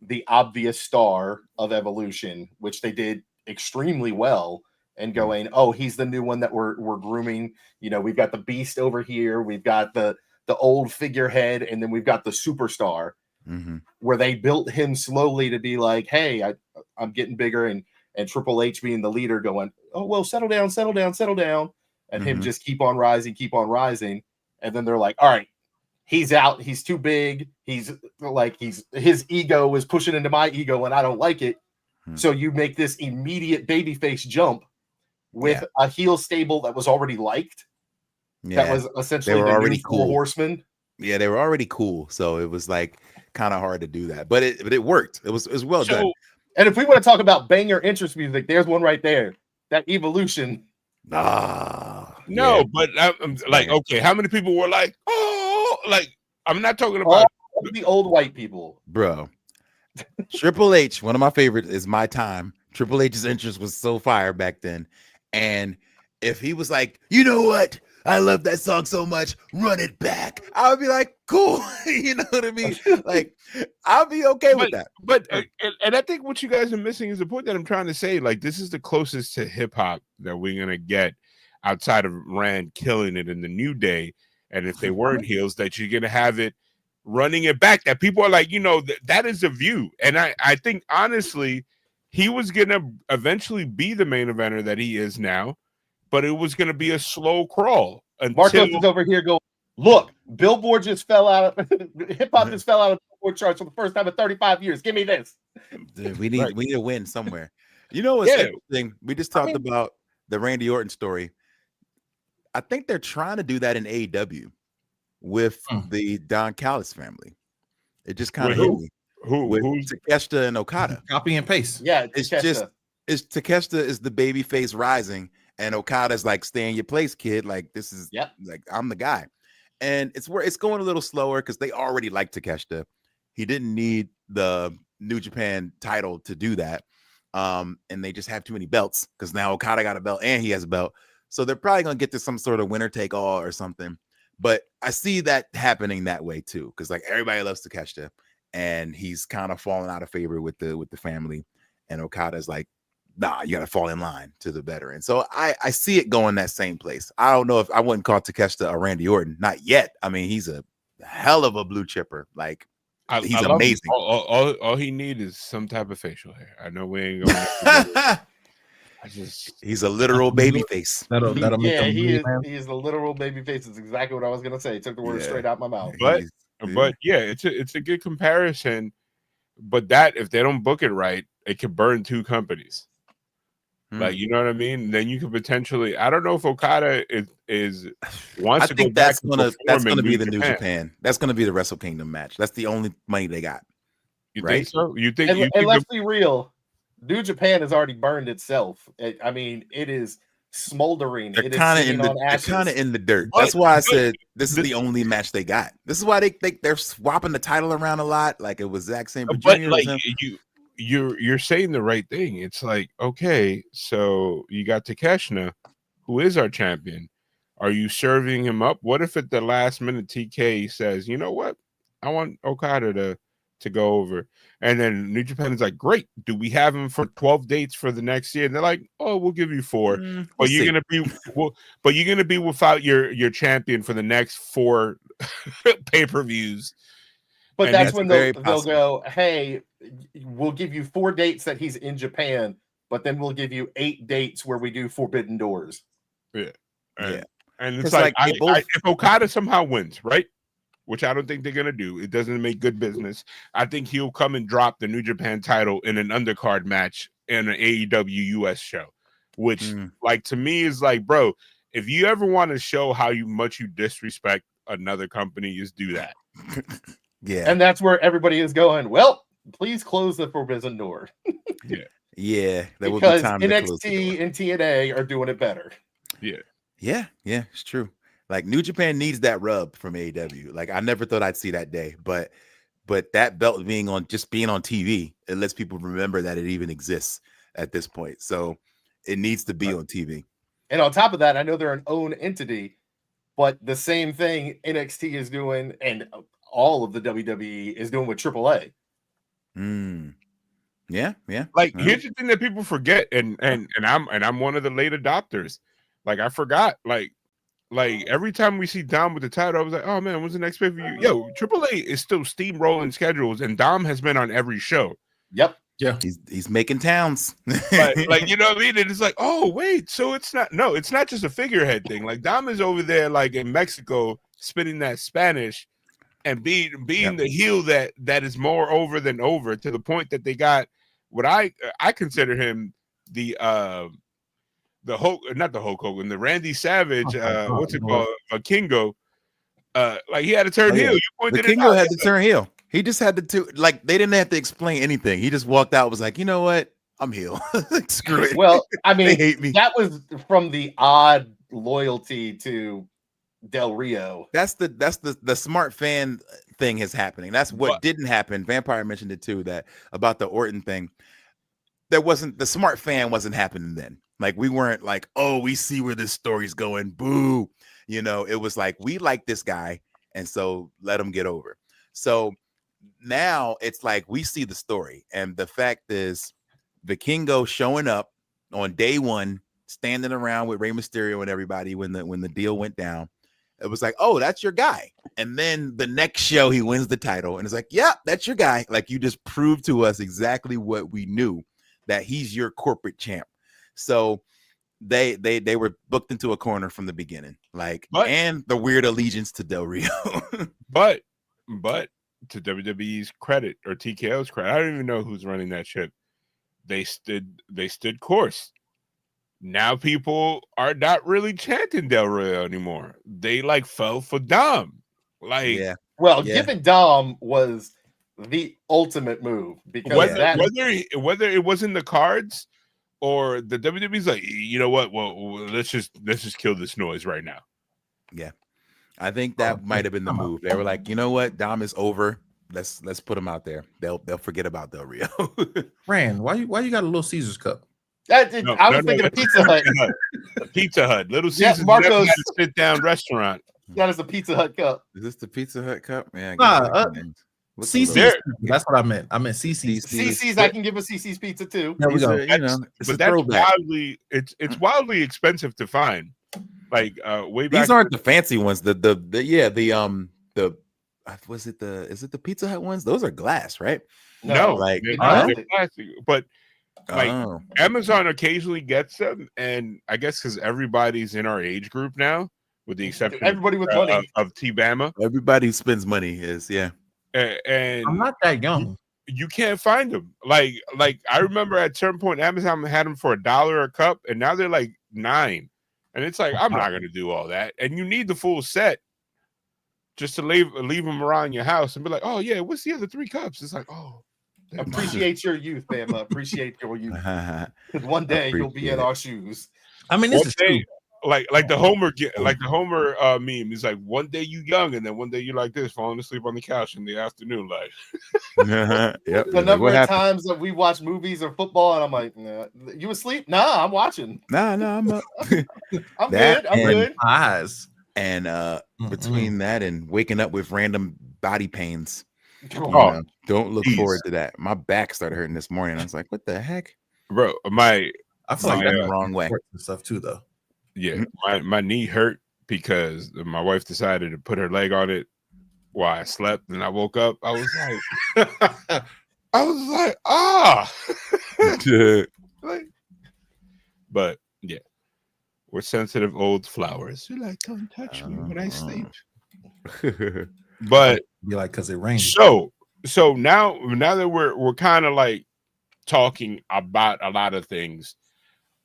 the obvious star of Evolution, which they did extremely well, and going, "Oh, he's the new one that we're grooming." You know, we've got the Beast over here, we've got the old figurehead, and then we've got the superstar. Mm-hmm. Where they built him slowly to be like, "Hey, I'm getting bigger," and Triple H being the leader, going, "Oh, well, settle down," and him just keep on rising, and then they're like, "All right, he's out. He's too big. His ego is pushing into my ego, and I don't like it." So you make this immediate babyface jump with a heel stable that was already liked. Yeah. That was essentially the already cool horsemen. Yeah, they were already cool. So it was like kind of hard to do that, but it worked. It was well done. And if we want to talk about banger interest music, there's one right there. That Evolution. But I'm like, okay, how many people were like, oh, like, I'm not talking about all the old white people, bro. Triple H, one of my favorites, is My Time. Triple H's interest was so fire back then, and if he was like, you know what, I love that song so much, run it back, I would be like, cool. You know what I mean? Like, I'll be okay with that. But and I think what you guys are missing is the point that I'm trying to say. Like, this is the closest to hip hop that we're gonna get outside of Rand killing it in the New Day. And if they weren't heels, that you're gonna have it running it back. That people are like, you know, that is a view. And I think honestly, he was gonna eventually be the main eventer that he is now. But it was going to be a slow crawl. Marcos is over here going, Look, Billboard just fell out of hip hop just fell out of the Billboard charts for the first time in 35 years. Give me this. Dude, we need Right. we need a win somewhere. You know what's Yeah. interesting? We just talked about the Randy Orton story. I think they're trying to do that in AEW with the Don Callis family. It just kind of hit me. With Takeshita and Okada. Copy and paste. Yeah, it's Takeshita. just Takeshita is the baby face rising, and Okada's like, stay in your place, kid. Like, this is like, I'm the guy. And it's where it's going a little slower because they already like Takeshita. He didn't need the New Japan title to do that. And they just have too many belts because now Okada got a belt and he has a belt. So they're probably gonna get to some sort of winner take all or something. But I see that happening that way too, because like everybody loves Takeshita, and he's kind of falling out of favor with the family. And Okada's like, nah, you gotta fall in line to the veteran. So I see it going that same place. I don't know if I wouldn't call Takeshita a Randy Orton, not yet. I mean, he's a hell of a blue chipper. Like, he's amazing. All he needs is some type of facial hair. I know we ain't going. He's a literal baby face. That'll make him he is a literal baby face. Is exactly what I was gonna say. Took the words straight out my mouth. But yeah, it's a good comparison. But that if they don't book it right, it could burn two companies. Like, you know what I mean? Then you could potentially. I don't know if Okada is wants to go back. That's gonna be the New Japan. That's gonna be the Wrestle Kingdom match. That's the only money they got. You think so? You think? And let's be real. New Japan has already burned itself. I mean, it is smoldering. They're kind of in the dirt. That's why I said this is the only match they got. This is why they're swapping the title around a lot. Like it was Zack Sabre Jr. But like you're saying the right thing. It's like, okay, so you got Takeshita, who is our champion. Are you serving him up? What if at the last minute TK says, you know what, I want Okada to go over, and then New Japan is like, great, do we have him for 12 dates for the next year? And they're like, oh, we'll give you 4, but you're gonna be without your champion for the next 4 pay-per-views. But that's when they'll go, hey, we'll give you 4 dates that he's in Japan, but then we'll give you 8 dates where we do Forbidden Doors. And it's like if Okada somehow wins, right? Which I don't think they're gonna do. It doesn't make good business. I think he'll come and drop the New Japan title in an undercard match in an AEW US show, which like to me is like, bro, if you ever want to show how much you disrespect another company, is do that. And that's where everybody is going. Well, please close the Forbidden Door. There will because be time NXT and TNA are doing it better. Yeah, it's true. Like New Japan needs that rub from AEW. Like I never thought I'd see that day, but that belt being on TV, it lets people remember that it even exists at this point. So it needs to be on TV. And on top of that, I know they're an own entity, but the same thing NXT is doing, and all of the WWE is doing with AAA. Yeah. Like here's the thing that people forget, and I'm one of the late adopters. Like I forgot, like every time we see Dom with the title, I was like, oh man, when's the next pay-per-view? Yo, AAA is still steamrolling schedules, and Dom has been on every show. Yep. Yeah. He's making towns. like you know what I mean? And it's like, oh wait, so it's not just a figurehead thing. Like Dom is over there like in Mexico spitting that Spanish and being the heel that is more over than over, to the point that they got what I consider him the Hulk, not the Hulk Hogan, the Randy Savage, what's it called, Kingo. Like he had to turn heel. You pointed Kingo had to turn heel. He just had to like they didn't have to explain anything. He just walked out, was like, you know what, I'm heel. Screw it. Well, I mean, they hate me. That was from the odd loyalty to Del Rio. That's the smart fan thing is happening. That's what didn't happen. Vampire mentioned it too, that about the Orton thing. The smart fan wasn't happening then. Like we weren't like, oh, we see where this story's going. Boo. You know, it was like, we like this guy, and so let him get over. So now it's like we see the story, and the fact is Vikingo showing up on day one, standing around with Rey Mysterio and everybody when the deal went down. It was like, oh, that's your guy. And then the next show he wins the title, and it's like, yeah, that's your guy. Like you just proved to us exactly what we knew, that he's your corporate champ. So they were booked into a corner from the beginning, like, But- and the weird allegiance to Del Rio. But to WWE's credit or TKO's credit, I don't even know who's running that ship. They stood course. Now people are not really chanting Del Rio anymore. They like fell for Dom. Like, Yeah, Well, Yeah. giving Dom was the ultimate move because whether it was in the cards or the WWE's like, you know what? Well, let's just kill this noise right now. I think that might have been the move. They were like, you know what, Dom is over. Let's put him out there. They'll forget about Del Rio. Rand, why you got a Little Caesars cup? I was thinking of Pizza Hut. Pizza Hut. Little Yeah, Caesars Marcos- never had a sit-down restaurant. That is a Pizza Hut cup. Is this the Pizza Hut cup? Yeah, CC's. That's what I meant. I meant CC's. CC's, I can give a CC's pizza too. There we go. You know, it's a But that's throwback. it's wildly expensive to find. Like way back. These aren't the fancy ones. The was it the Pizza Hut ones? Those are glass, right? No, like, they're huh? not plastic, but like Oh. Amazon occasionally gets them, and I guess because everybody's in our age group now, with the exception Everybody with money. of T-Bama, Everybody who spends money is and I'm not that young. you can't find them. Like I remember at a certain point, Amazon had them for $1 a cup, and now they're like $9, and it's like I'm not gonna do all that, and you need the full set just to leave them around your house and be like, oh yeah, what's the other 3 cups? It's like, oh. Appreciate your youth, Bama. Appreciate your youth. Because one day you'll be in our shoes. I mean, this One is true. day, like the Homer meme. It's like one day you young, and then one day you like this, falling asleep on the couch in the afternoon. Like, Yep. The number of times that we watch movies or football, and I'm like, nah, you asleep? Nah, I'm watching. No, I'm up. I'm That good. I'm and- good. Eyes. And between that and waking up with random body pains, Come you on. know, don't look Jeez. forward to that. My back started hurting this morning. I was like, what the heck? bro, I feel like My, that's the wrong way. and stuff too, though. my knee hurt because my wife decided to put her leg on it while I slept, and I woke up. I was like, like, but yeah, we're sensitive old flowers. You're like, don't touch me when I sleep. But Be like, because it rained. so now that we're kind of like talking about a lot of things,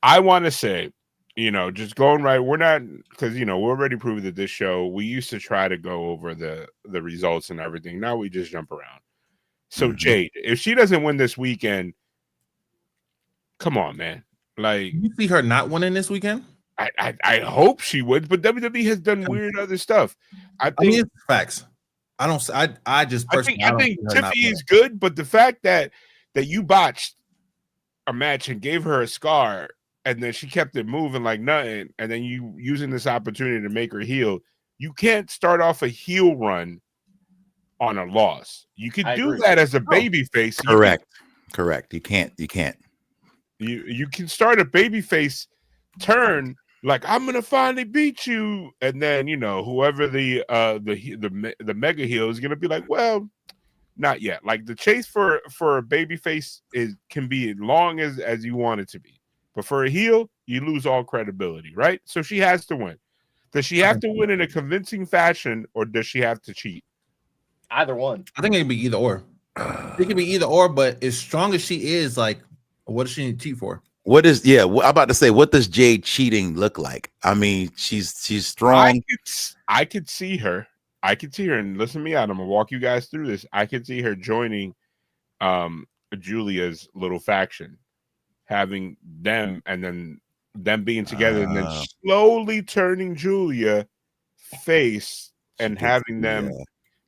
I want to say, you know, just going right, we're not, because you know, we're already proved that this show, we used to try to go over the results and everything. Now we just jump around. So Jade, if she doesn't win this weekend, come on, man. Like, You see her not winning this weekend? I hope she would, but WWE has done weird other stuff. I I mean, think it's facts. I don't. I just personally. I think Tiffy is good, but the fact that you botched a match and gave her a scar, and then she kept it moving like nothing, and then you using this opportunity to make her heel, you can't start off a heel run on a loss. You can I do agree. that as a baby face. Correct. You can't. You can start a baby face turn like, I'm gonna finally beat you, and then you know whoever the mega heel is gonna be like, well, not yet. Like the chase for a baby face can be as long as you want it to be, but for a heel you lose all credibility, right? So she has to win. Does she have to win in a convincing fashion, or does she have to cheat? Either one. I think it can be either or. It can be either or, but as strong as she is, like, what does she need to cheat for? I'm about to say, what does Jade cheating look like? I mean, she's strong. I could see her. And listen to me out. I'm gonna walk you guys through this. I could see her joining Julia's little faction, having them, and then them being together, and then slowly turning Julia face and having them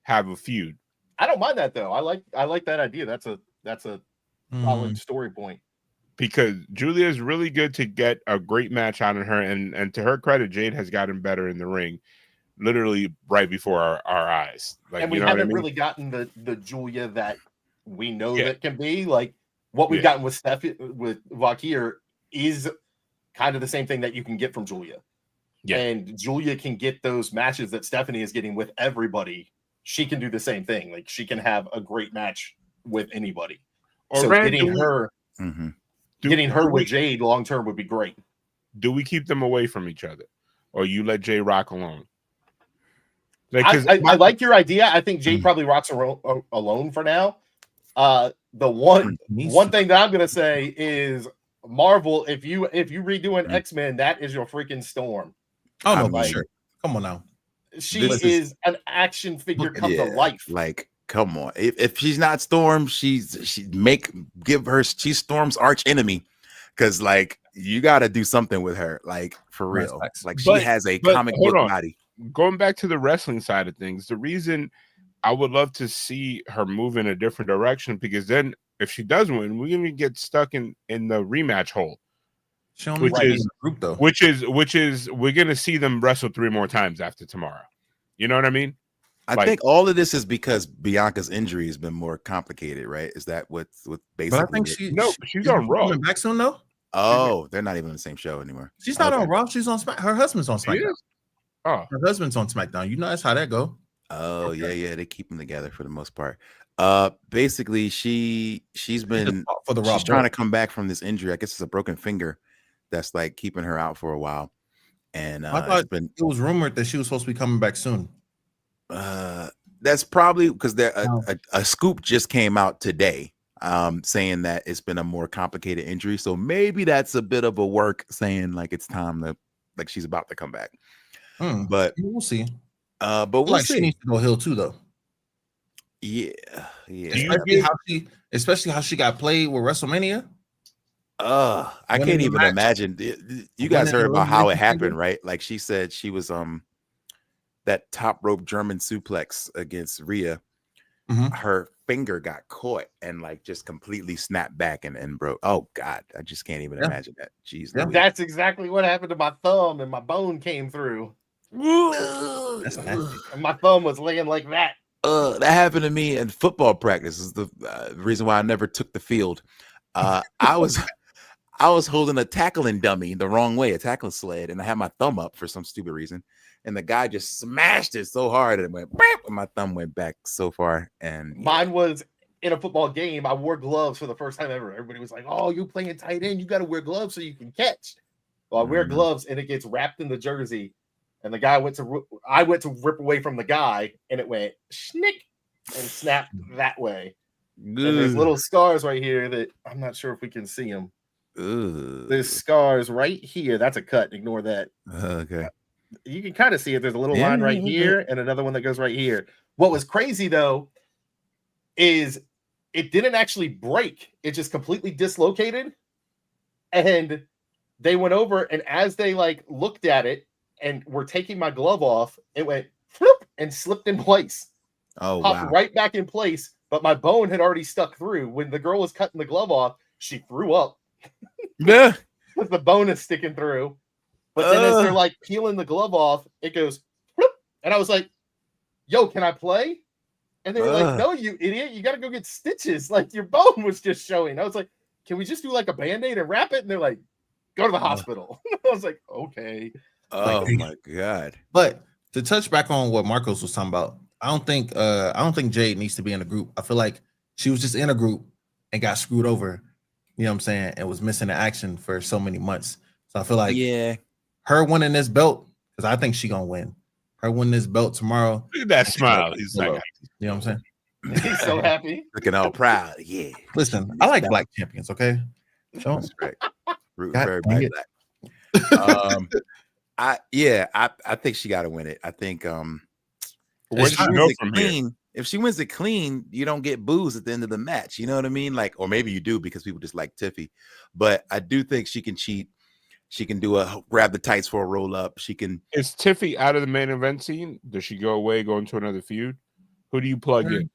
have a feud. I don't mind that though. I like that idea. That's a solid story point. Because Julia is really good to get a great match out of her, and to her credit, Jade has gotten better in the ring, literally right before our eyes. Like, And we you know what I haven't mean? really gotten the Julia that we know that can be. Like what we've gotten with with Vakir is kind of the same thing that you can get from Julia. Yeah. And Julia can get those matches that Stephanie is getting with everybody. She can do the same thing. Like she can have a great match with anybody. Or so randomly- getting her with Jade long term would be great. do we keep them away from each other, or you let Jay rock alone? Like, I like your idea. I think Jay probably rocks alone for now. The one thing that I'm gonna say is Marvel. If you redo an X-Men, that is your freaking Storm. Oh no, like, sure. Come on now. She is an action figure come to life. Like, come on. If she's not Storm, she's Storm's arch enemy. Because like you got to do something with her, like for real. Like she has a comic book body. Going back to the wrestling side of things, the reason I would love to see her move in a different direction, because then if she does win, we're gonna get stuck in the rematch hole. Which is we're gonna see them wrestle 3 more times after tomorrow. You know what I mean? I think all of this is because Bianca's injury has been more complicated, right? Is that what's basically? But I think she's on Raw. Coming back soon though. Oh, they're not even on the same show anymore. She's not on Raw. She's on SmackDown. Her husband's on SmackDown. Oh, her husband's on SmackDown. You know that's how that go. Oh yeah. They keep them together for the most part. Basically, she's been for the Raw. She's trying to come back from this injury. I guess it's a broken finger that's like keeping her out for a while. And I thought it was rumored that she was supposed to be coming back soon. That's probably because a scoop just came out today, saying that it's been a more complicated injury. So maybe that's a bit of a work saying like it's time to like she's about to come back. But we'll see. But we'll see. She needs to go heel too, though. Yeah. Especially how she got played with WrestleMania. I can't even imagine. You guys heard about how it happened, right? Like she said she was that top rope German suplex against Rhea. Her finger got caught and like just completely snapped back and broke. Oh God, I just can't even imagine that. Jeez, that's exactly what happened to my thumb, and my bone came through. That's nasty. And my thumb was laying like that. That happened to me in football practice. Is the reason why I never took the field. I was holding a tackling dummy the wrong way, a tackling sled, and I had my thumb up for some stupid reason. And the guy just smashed it so hard, and it went, and my thumb went back so far. And mine was in a football game. I wore gloves for the first time ever. Everybody was like, "Oh, you playing tight end? You got to wear gloves so you can catch." Well, I wear gloves, and it gets wrapped in the jersey. And the guy I went to rip away from the guy, and it went schnick and snapped that way. And there's little scars right here that I'm not sure if we can see them. There's scars right here. That's a cut. Ignore that. Okay. You can kind of see it. There's a little line right here and another one that goes right here. What was crazy though is it didn't actually break. It just completely dislocated. And they went over, and as they like looked at it and were taking my glove off, it went flip and slipped in place. Oh, popped wow. Right back in place. But my bone had already stuck through. When the girl was cutting the glove off, she threw up. Yeah. With the bone is sticking through. But then as they're like peeling the glove off, it goes, whoop, and I was like, yo, can I play? And they were like, no, you idiot, you got to go get stitches. Like your bone was just showing. I was like, can we just do like a Band-Aid and wrap it? And they're like, go to the hospital. I was like, okay. Oh my God. But to touch back on what Marcos was talking about, I don't think Jade needs to be in a group. I feel like she was just in a group and got screwed over. You know what I'm saying? And was missing the action for so many months. So I feel like her winning this belt, because I think she gonna win. Her winning this belt tomorrow. Look at that smile. He's like, you know what I'm saying? He's so happy. Looking all proud. Yeah. Listen, I like black champions, okay? That's right. Rooting for everybody black. I think she gotta win it. I think if she wins it clean, you don't get booze at the end of the match. You know what I mean? Like, or maybe you do because people just like Tiffy. But I do think she can cheat. She can do a grab the tights for a roll up. She can. Is Tiffy out of the main event scene? Does she go away, go into another feud? Who do you plug in?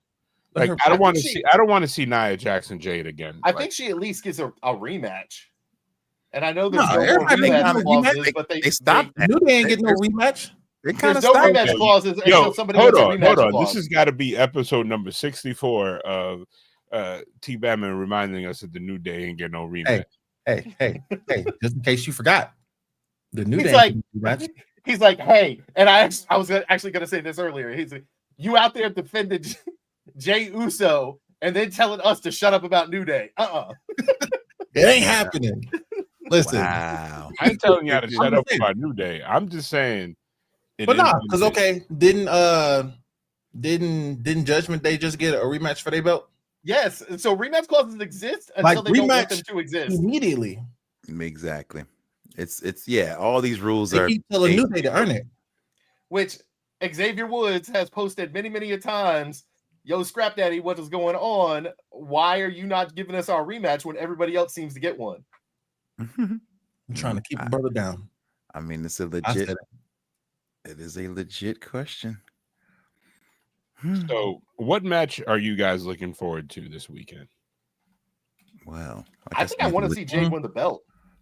Like, I don't want to see Nia Jackson Jade again. I think she at least gets a rematch. And I know there's no more rematch clauses, but they stopped. They ain't getting no rematch. There's no rematch clauses until somebody hold gets a on. rematch clause. This has got to be episode number 64 of T. Batman reminding us that the New Day ain't getting no rematch. Hey, just in case you forgot. The New Day rematch. He's like, hey, and I was actually going to say this earlier. He's like, you out there defended Jey Uso and then telling us to shut up about New Day. It ain't happening. Listen, Wow. I ain't telling y'all to I'm shut just up saying. about New Day. I'm just saying. But nah, because didn't Judgment Day just get a rematch for their belt? Yes. So rematch clauses exist until Like, they don't want rematch them to exist. Immediately. Exactly. It's yeah. All these rules They are. keep telling New Day to earn it. Which Xavier Woods has posted many a times. Yo, Scrap Daddy, what is going on? Why are you not giving us our rematch when everybody else seems to get one? I'm trying to keep a brother down. I mean, it's a legit. It is a legit question. So, what match are you guys looking forward to this weekend? Well, I think I want to see Jay win the belt.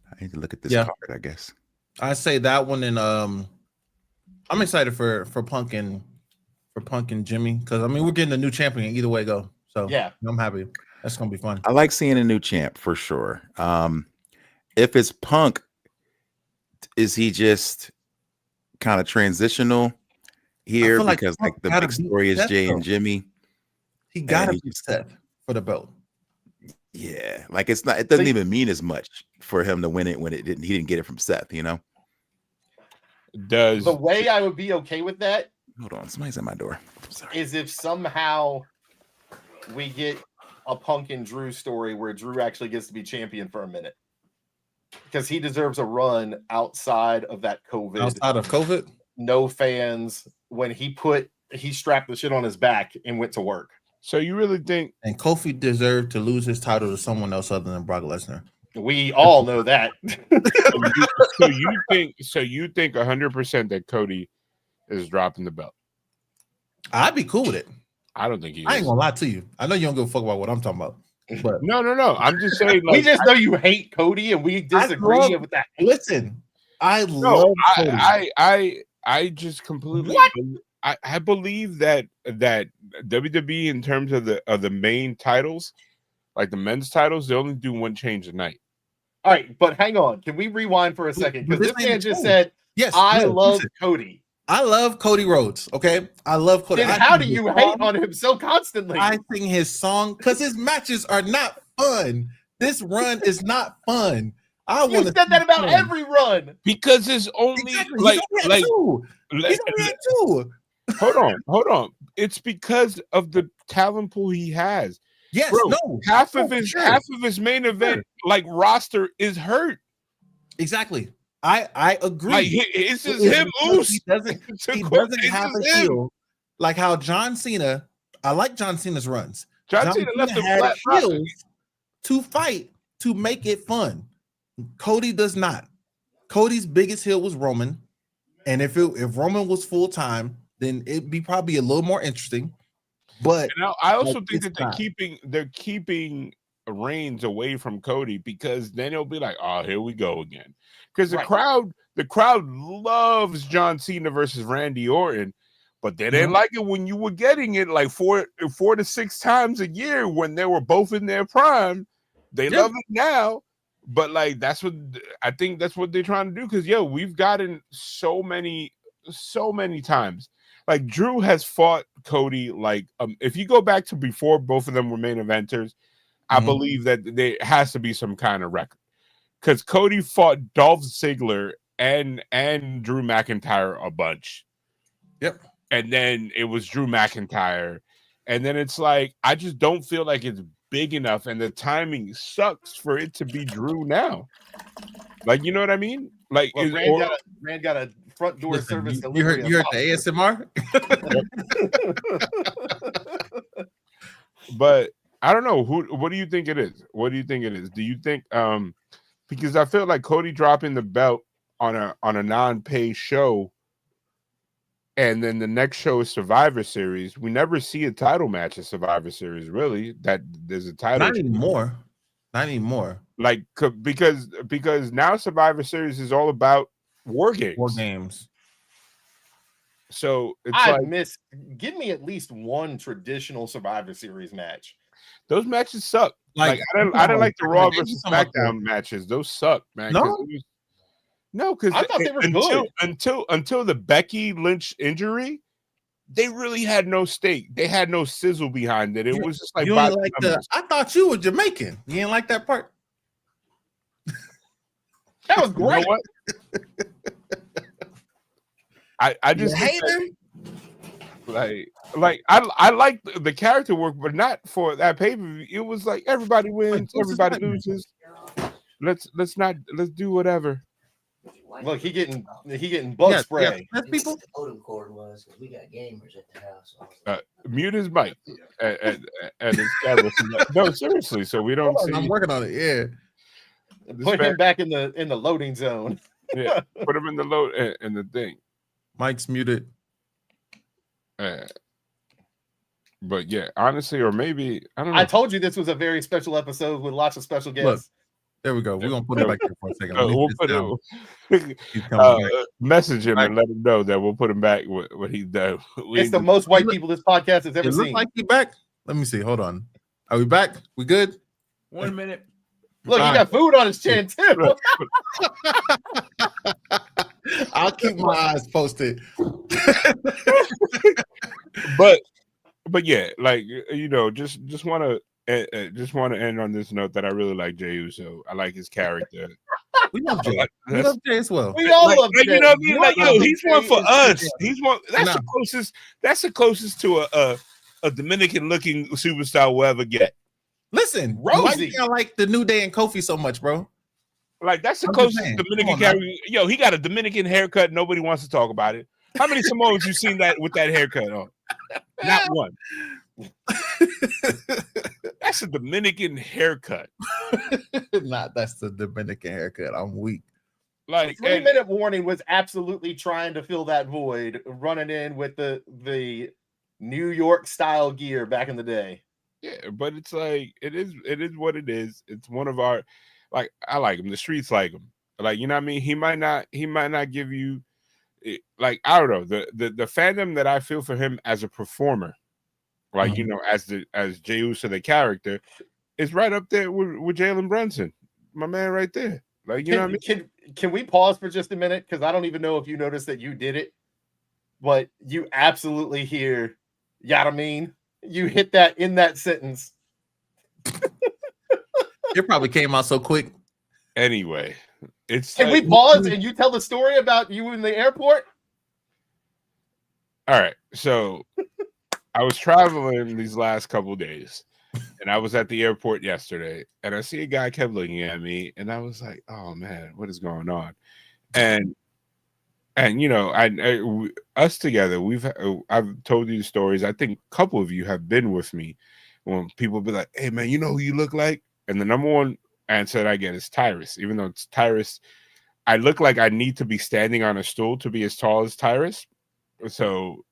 I need to look at this card, I guess. I say that one, and I'm excited for Punk and Jimmy, because I mean we're getting a new champion either way go. So yeah, I'm happy. That's gonna be fun. I like seeing a new champ for sure. If it's Punk, is he just kind of transitional here because like the big story is Jay and Jimmy? He gotta be Seth for the belt. Yeah, like it doesn't even mean as much for him to win it when he didn't get it from Seth, you know. The way I would be okay with that? Hold on, somebody's at my door. Sorry. Is if somehow we get a Punk and Drew story where Drew actually gets to be champion for a minute, because he deserves a run outside of that COVID. Outside of COVID, no fans. When he strapped the shit on his back and went to work. So you really think? And Kofi deserved to lose his title to someone else other than Brock Lesnar? We all know that. So you think 100% that Cody is dropping the belt? I'd be cool with it. I don't think he is. I ain't gonna lie to you. I know you don't give a fuck about what I'm talking about. But no. I'm just saying. Like, we just know you hate Cody, and we disagree with that. Listen, I love Cody. I just completely. What? I believe that WWE, in terms of the main titles, like the men's titles, they only do one change a night. All right, but hang on. Can we rewind for a second? Because this man just said, "Yes, I love Cody." I love Cody Rhodes. Okay, I love Cody. Then how do you hate on him so constantly? I sing his song because his matches are not fun. This run is not fun. You said that about every run because it's only He's only had two. Hold on. It's because of the talent pool he has. Yes, bro, half of his main event like roster is hurt. Exactly. I agree. Like, it's just him loose. He doesn't have a heel like how John Cena. I like John Cena's runs. John Cena left had heels to fight to make it fun. Cody does not. Cody's biggest heel was Roman, and if Roman was full time, then it'd be probably a little more interesting. But I also think that they're keeping Reigns away from Cody, because then it'll be like, oh, here we go again. Because the crowd loves John Cena versus Randy Orton, but they didn't like it when you were getting it like 4 to 6 times a year when they were both in their prime. They love it now, but like I think that's what they're trying to do. Because we've gotten so many times. Like Drew has fought Cody. Like if you go back to before both of them were main eventers, I believe that there has to be some kind of record. Because Cody fought Dolph Ziggler and Drew McIntyre a bunch. Yep. And then it was Drew McIntyre. And then it's like, I just don't feel like it's big enough, and the timing sucks for it to be Drew now. Like, you know what I mean? Like, Rand got a front door service delivery. You heard the ASMR? But I don't know. What do you think it is? What do you think it is? Do you think because I feel like Cody dropping the belt on a non-pay show, and then the next show is Survivor Series. We never see a title match at Survivor Series, really. That there's a title. Not anymore. Like, because now Survivor Series is all about war games. So it's give me at least one traditional Survivor Series match. Those matches suck. Like I didn't like the Raw versus SmackDown matches. Those suck, man. No, because I thought they were good until the Becky Lynch injury. They really had no stake. They had no sizzle behind it. It was just like, I thought you were Jamaican. You didn't like that part. was You know great. what? I just think hater? that, like I like the character work, but not for that pay-per-view. It was like everybody wins, what's his everybody name? loses. Let's do whatever. Look, he getting bug spray. That's people. The modem cord was because we got gamers at the house. So I was like, Mute his mic and his camera. No, seriously. So we don't see. I'm working on it. Yeah. Put him back in the loading zone. Yeah, put him in the load and the thing. Mike's muted. But yeah, honestly, or maybe I don't know. I told you this was a very special episode with lots of special guests. Look, there we go. We're gonna put it back there for a second. We'll put message him and let him know that we'll put him back when he's done. It's the most white people this podcast has ever It look seen. like he back. Let me see. Hold on. Are we back? We good? 1 minute. Look, he got food on his chin too. I'll keep my eyes posted. but yeah, like just want to end on this note that I really like Jey Uso. I like his character. We love Jey. We love Jey as well. We all love Jey. Jey. You know what I mean? Like, yo, he's one for us. He's one. That's No. the closest. That's the closest to a Dominican looking superstar we'll ever get. Listen, Rosie. why you gotta like the New Day and Kofi so much, bro? Like that's the I'm just closest saying. Dominican Come on, character. Yo, he got a Dominican haircut. Nobody wants to talk about it. How many Samoans you seen that with that haircut on? Not one. That's a Dominican haircut. That's the Dominican haircut. I'm weak. Like 3-minute warning was absolutely trying to fill that void, running in with the New York style gear back in the day. yeah, but it's like it is what it is. It's one of our, like, I like him. The streets like him. Like, you know what I mean? He might not give you, like, I don't know, the fandom that I feel for him as a performer, like, you know, as Jey Uso the character, is right up there with Jalen Brunson, my man, right there. Like, you know what I mean? Can we pause for just a minute? Because I don't even know if you noticed that you did it, but you absolutely hear "yada mean." You hit that in that sentence. It probably came out so quick. Anyway, it's Can we pause and you tell the story about you in the airport? All right. So I was traveling these last couple days, and I was at the airport yesterday, and I see a guy kept looking at me, and I was like, "Oh man, what is going on?" And you know, us together, I've told you the stories. I think a couple of you have been with me when people be like, "Hey man, you know who you look like?" And the number one answer that I get is Tyrus. Even though it's Tyrus, I look like I need to be standing on a stool to be as tall as Tyrus. So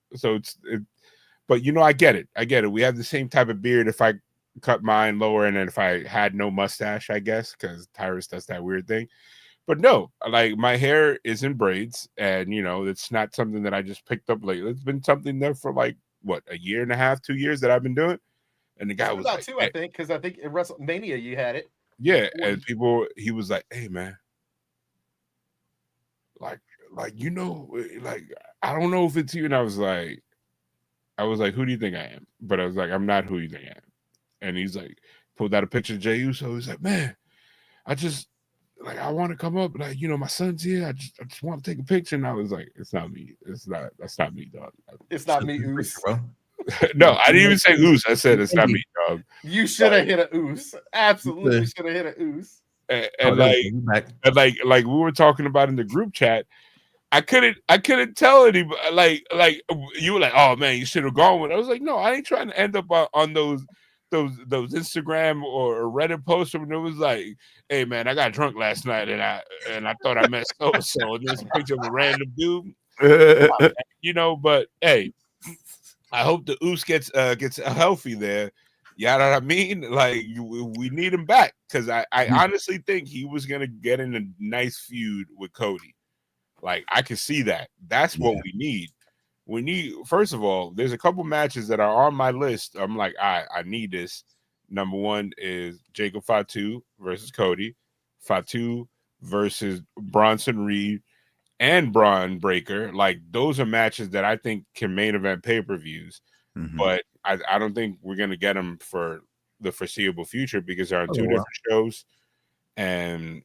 but you know, I get it. We have the same type of beard. If I cut mine lower, and then if I had no mustache, I guess, because Tyrus does that weird thing. But no, like, my hair is in braids, and you know, it's not something that I just picked up lately. It's been something there for like what, a year and a half, 2 years that I've been doing. And the guy was about like, two, I think, because I think in WrestleMania you had it. yeah, and he was like, "Hey man, like you know, like, I don't know if it's you." And I was like, "Who do you think I am?" But I was like, "I'm not who you think I am." And he's like, pulled out a picture of Jey Uso. He's like, "Man, I just, like, I want to come up, like, you know, my son's here. I just want to take a picture." And I was like, "It's not me. That's not me, dog." It's not me, Oos. Bro. No, I didn't even say Oos. I said it's not me, dog. You should have hit a Oos. Absolutely should have hit a Oos. And like we were talking about in the group chat, I couldn't tell anybody. Like you were like, "Oh man, you should have gone with." I was like, "No, I ain't trying to end up on those Instagram or Reddit posts when it was like, 'Hey man, I got drunk last night and I thought I met so and so,' and there's a picture of a random dude." You know, but hey, I hope the Oos gets healthy there. You know what I mean? Like, we need him back, because I honestly think he was gonna get in a nice feud with Cody. Like, I can see that. That's what we need. We need, first of all, there's a couple matches that are on my list. I'm like, I need this. Number one is Jacob Fatu versus Cody, Fatu versus Bronson Reed and Braun Breaker. Like, those are matches that I think can main event pay-per-views. But I don't think we're gonna get them for the foreseeable future, because they're on two different shows, and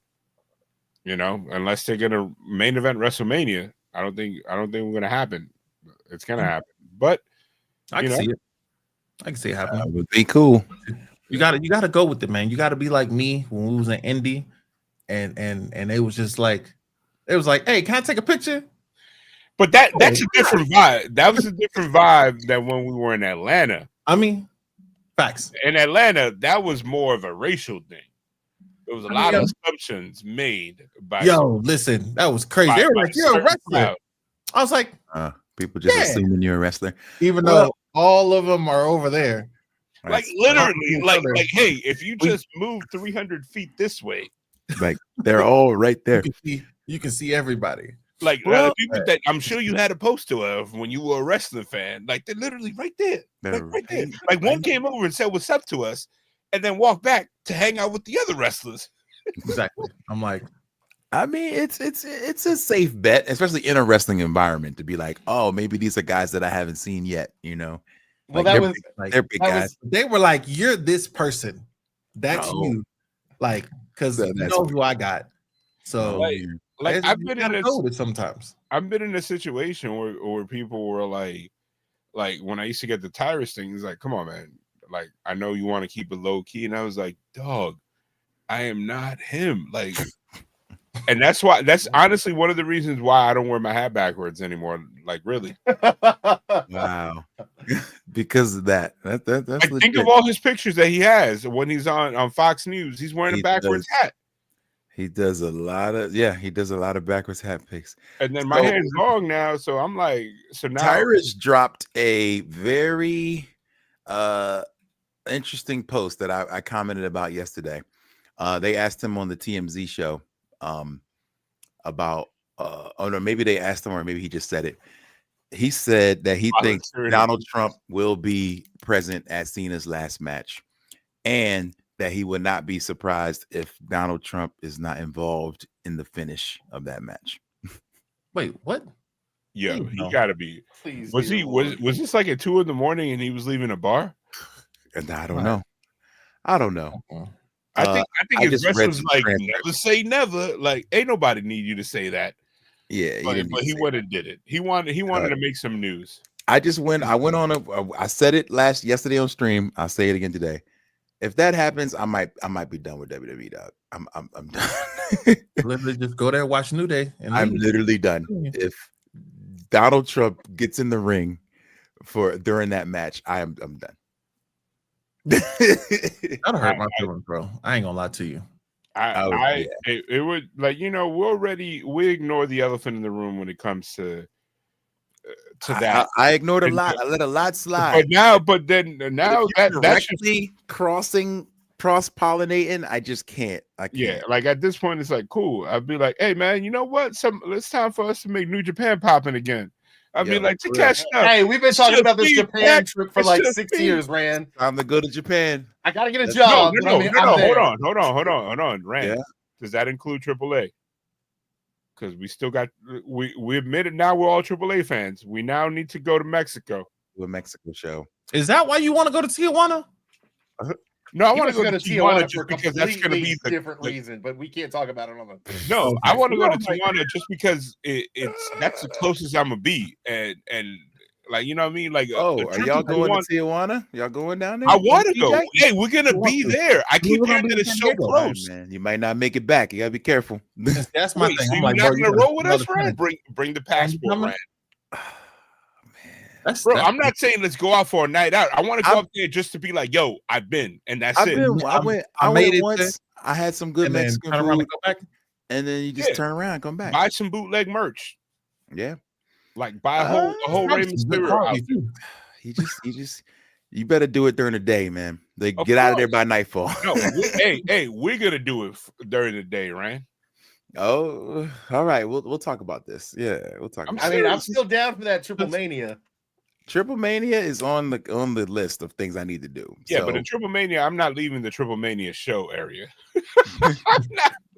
You know, unless they're gonna main event WrestleMania, I don't think we're gonna happen. It's gonna happen, but I can see it. I can see it happening. Would be cool. You gotta go with it, man. You gotta be like me when we was in Indy, and it was just like, it was like, hey, can I take a picture? But that's a different vibe. That was a different vibe than when we were in Atlanta. I mean, facts. In Atlanta, that was more of a racial thing. There was a lot of assumptions made by. Listen, that was crazy. They were like, "You're a wrestler." Crowd. I was like, people just assuming you're a wrestler, even though all of them are over there. Like literally, like hey, if you just move 300 feet this way, like they're all right there. You can see everybody. Like the people that I'm sure you had a poster of when you were a wrestling fan, like they're literally right there, right there. Like one came over and said what's up to us, and then walked back to hang out with the other wrestlers. Exactly. I'm like, I mean, it's a safe bet, especially in a wrestling environment, to be like, oh, maybe these are guys that I haven't seen yet. You know, well, they're big guys. They were like, you're this person. That's you. Like, because you know who I got. So like I've been in this sometimes. I've been in a situation where people were like when I used to get the Tyrus thing, it's like, come on, man. Like, I know you want to keep it low key. And I was like, dog, I am not him. Like, and that's honestly one of the reasons why I don't wear my hat backwards anymore. Like, really. Wow. Because of that. That's like, think of all his pictures that he has when he's on Fox News. He's wearing a backwards hat. He does a lot of backwards hat pics. And then my hair's long now, so I'm like, so now Tyrus dropped a very interesting post that I commented about yesterday. They asked him on the TMZ show about oh no, maybe they asked him or maybe he just said it. He said that he thinks Donald Trump will be present at Cena's last match, and that he would not be surprised if Donald Trump is not involved in the finish of that match. Wait, what? Yeah, he gotta be. Please, was this like at 2 a.m. and he was leaving a bar? And I don't know. I don't know. I think his wrestlers like never say never. Like, ain't nobody need you to say that. Yeah, but he would have did it. He wanted to make some news. I went on I said it yesterday on stream. I'll say it again today. If that happens, I might be done with WWE, dog. I'm done. Literally just go there, watch New Day, and I'm literally done. If Donald Trump gets in the ring during that match, I'm done. That'll hurt my feelings, bro. I ain't gonna lie to you. It would, like, you know, we ignore the elephant in the room when it comes to that. I ignored a lot. I let a lot slide. But then that's cross-pollinating. I just can't. Yeah, like at this point, it's like cool. I'd be like, hey man, you know what? It's time for us to make New Japan popping again. I'd be like, to catch up. Hey, we've been talking about this Japan trip for like 6 years, Rand. Time to go to Japan. I gotta get a job. No, hold on, Rand. Yeah. Does that include AAA? Because we still got we admit it now. We're all AAA fans. We now need to go to Mexico. To a Mexico show. Is that why you want to go to Tijuana? No, I want to go to Tijuana just because that's going to be a different reason, but we can't talk about it on the. No, I want to go to Tijuana just because that's the closest I'm gonna be, and like, you know what I mean. Like, are y'all going to Tijuana? Y'all going down there? I want to go. Hey, we're gonna be there. I keep hearing that it's so close. Man, you might not make it back. You gotta be careful. That's my thing. So you're not gonna roll with us, Rand? Bring the passport, Rand. Bro, I'm not saying let's go out for a night out. I want to go up there just to be like, yo, I've been, and that's it. I went once. I had some good Mexican food. And go back. And then you just turn around and come back. Buy some bootleg merch. Yeah. Like buy a whole Rey Mysterio. You better do it during the day, man. They get out of there by nightfall. No, we're gonna do it during the day, right? Oh, all right. We'll talk about this. Yeah, we'll talk. I'm still down for that Triple Mania. Triple Mania is on the list of things I need to do. Yeah, but in Triple Mania, I'm not leaving the Triple Mania show area.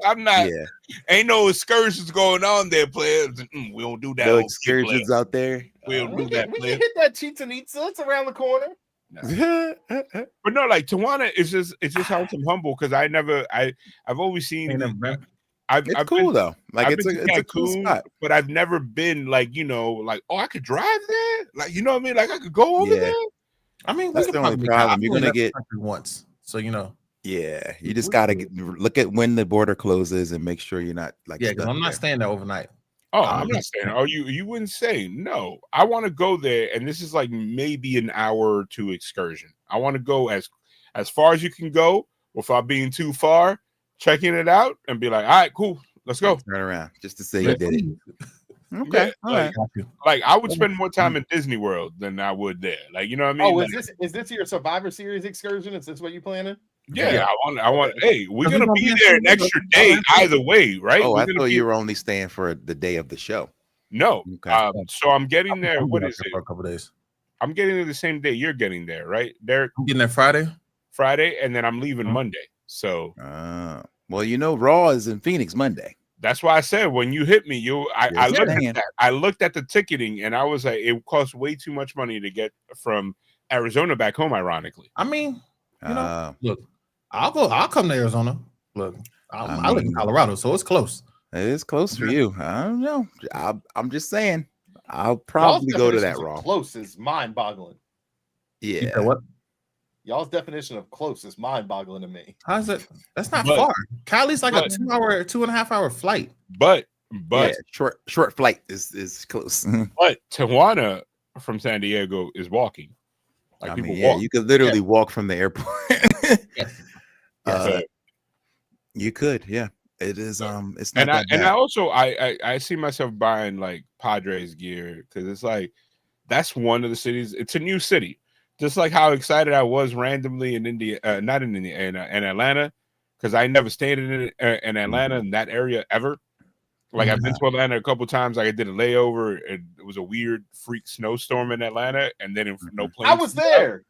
I'm not. Yeah. Ain't no excursions going on there, players. We don't do that. No excursions out there. We don't do that. We can hit that Chichen Itza. It's around the corner. No. But no, like Tijuana is just how I'm humble because I've always seen I've It's cool been, though. Like I've it's been to a cool Cancun, spot. but I've never been like, like, oh, I could drive there. Like, you know what I mean? Like, I could go over Yeah. there. I mean, That's we the could only probably problem. You're gonna get once, so you know. yeah. You just gotta look at when the border closes and make sure you're not like Yeah, because stuck I'm not there. staying there overnight. Oh, I'm not saying. Oh, you wouldn't say no. I want to go there, and this is like maybe an hour or two excursion. I want to go as far as you can go without being too far, checking it out, and be like, all right, cool, let's go. Turn around just to say you did it. Okay, Yeah, all right. like I would spend more time in Disney World than I would there. Like, you know what I mean? Oh, Like, is this your Survivor Series excursion? Is this what you planning? yeah, I want. Hey, we're Are we gonna gonna be be there in an extra day either way, right? Oh, We're I gonna thought be, you were only staying for the day of the show. no. Okay. So I'm getting there. I'm What getting is there it? for a couple days. I'm getting there the same day you're getting there, right? There I'm getting there Friday. Friday, and then I'm leaving Monday. So Well, Raw is in Phoenix Monday. that's why I said when you hit me, I Just looked saying. at that. I looked at the ticketing, and I was like, it costs way too much money to get from Arizona back home. Ironically, I mean, look, I'll come to Arizona. Look, I live in Colorado, so it's close. It is close for you. I don't know. I'm just saying. I'll Y'all's probably go to definitions that of Raw. Close is mind-boggling. You Yeah. said what? Y'all's definition of close is mind-boggling to me. How's it? That's not But- far. Cali's like a but- 2.5 hour flight. but Yeah, short flight is close. but Tijuana from San Diego is walking. Like I people mean, yeah, walk. you could literally walk from the airport. Yes. You could, yeah. It is it's not And that bad. I also I see myself buying like Padres gear because it's like that's one of the cities. It's a new city, just like how excited I was randomly in India, not in India, in Atlanta, because I never stayed in Atlanta in that area ever. Like I've been to Atlanta a couple times. Like I did a layover. It was a weird freak snowstorm in Atlanta, and then no planes. I was there.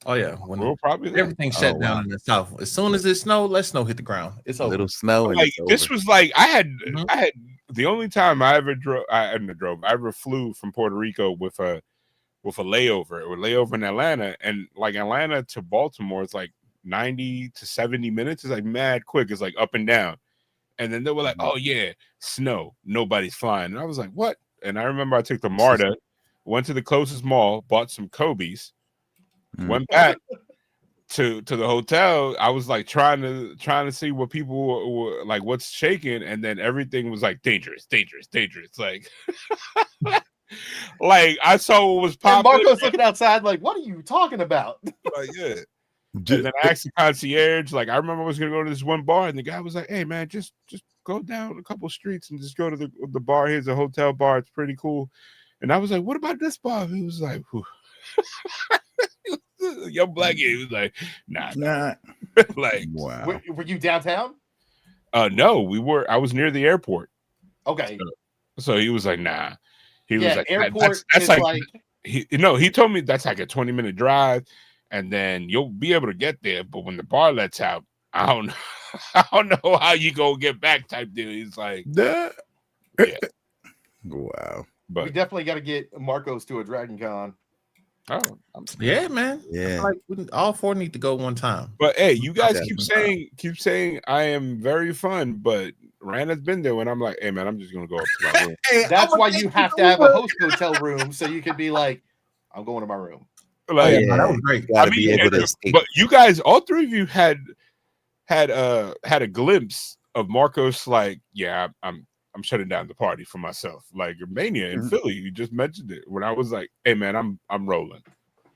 Oh yeah. When We'll probably there. everything shut down in the south. As soon as it snowed, let snow hit the ground. It's a over. little snow. And Like it's this over. was like I had the only time I ever flew from Puerto Rico with a layover. It was layover in Atlanta, and like Atlanta to Baltimore, it's like 90 to 70 minutes. It's like mad quick. It's like up and down. And then they were like, "Oh yeah, snow. Nobody's flying." And I was like, "What?" And I remember I took the MARTA, went to the closest mall, bought some Kobe's, went back to the hotel. I was like trying to see what people were like, what's shaking, and then everything was like dangerous. Like, like I saw what was And popping. Marco's looking outside like, what are you talking about? Like, yeah. And then I asked the concierge, like, I remember I was gonna go to this one bar, and the guy was like, "Hey man, just go down a couple streets and just go to the bar. Here's a hotel bar. It's pretty cool." And I was like, "What about this bar?" He was like, young black guy. He was like, nah. Like, wow. Were you downtown? No, I was near the airport. Okay. So he was like, nah. He was like, airport that's is like he told me that's like a 20-minute drive, and then you'll be able to get there. But when the bar lets out, I don't know. I don't know how you go get back type deal. He's like, yeah. We Wow. but definitely got to get Marcos to a Dragon Con. Yeah, man. Yeah. Like all four need to go one time. But hey, you guys Definitely. keep saying I am very fun, but Rand has been there when I'm like, hey man, I'm just gonna go up to my room. That's why you have to have a host hotel room so you can be like, I'm going to my room. Like, That was great. You gotta be able to escape. but you guys, all three of you had a glimpse of Marcos. Like, yeah, I'm shutting down the party for myself. Like Mania in Philly, you just mentioned it when I was like, hey man, I'm rolling.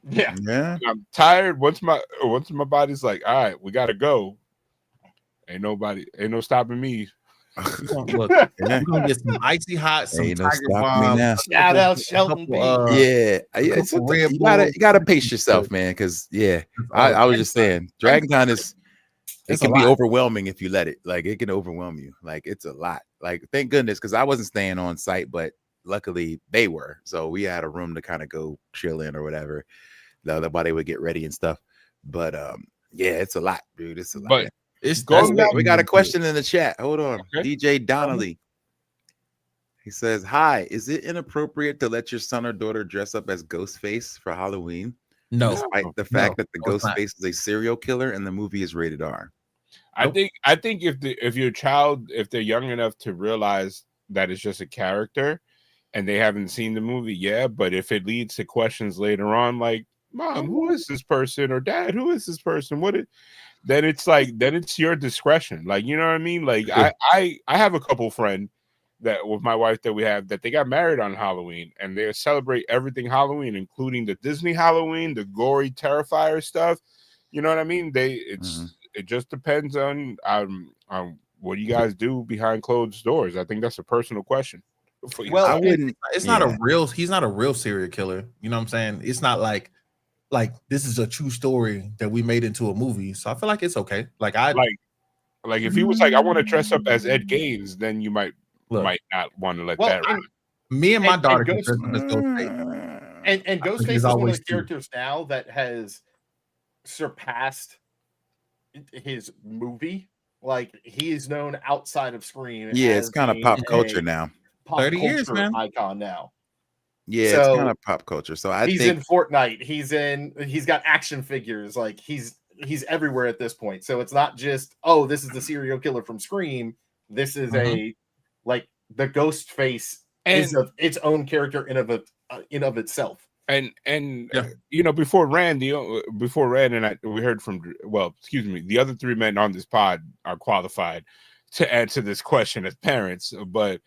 Yeah. Yeah. I'm tired. Once my body's like, all right, we gotta go. Ain't no stopping me. Look, we're gonna get some icy hot, some Ain't no Tiger stopping me Bomb. now. Shout out Shelton B. It's couple Red you gotta Bulls. pace yourself, man. Because I was just saying, Dragon Con it It's can a be lot. overwhelming if you let it. Like it can overwhelm you. Like it's a lot. Like thank goodness, because I wasn't staying on site, but luckily they were. So we had a room to kind of go chill in or whatever. Nobody would get ready and stuff. But yeah, it's a lot, dude. It's a lot. But It's Going back- We got a question in the chat. Hold on. Okay. DJ Donnelly. He says, "Hi, is it inappropriate to let your son or daughter dress up as Ghostface for Halloween? no. Despite the fact that the no, it's not. Ghostface is a serial killer and the movie is rated R." I think if your child, if they're young enough to realize that it's just a character and they haven't seen the movie, yeah. But if it leads to questions later on, like, Mom, who is this person? Or Dad, who is this person? Then it's like, then it's your discretion. Like, you know what I mean? Like, I have a couple friend that with my wife that we have that they got married on Halloween and they celebrate everything Halloween, including the Disney Halloween, the gory Terrifier stuff. You know what I mean? It just depends on what you guys do behind closed doors. I think that's a personal question. Well, I wouldn't. It's not a real. He's not a real serial killer. You know what I'm saying? It's not like this is a true story that we made into a movie. So I feel like it's okay. Like if he was like, I want to dress up as Ed Gaines, then you might not want to let that. Me and my daughter can dress up as Ghostface. And Ghostface is one of the characters now that has surpassed his movie. Like, he is known outside of Scream. Yeah, it's kind of pop culture now. 30 years, man. Icon now. Yeah, so it's kind of pop culture. So he's in Fortnite. He's got action figures. Like, he's everywhere at this point. So it's not just, oh, this is the serial killer from Scream. This is the Ghostface is its own character in of itself. And you know, before Rand and we heard from, the other three men on this pod are qualified to answer this question as parents, but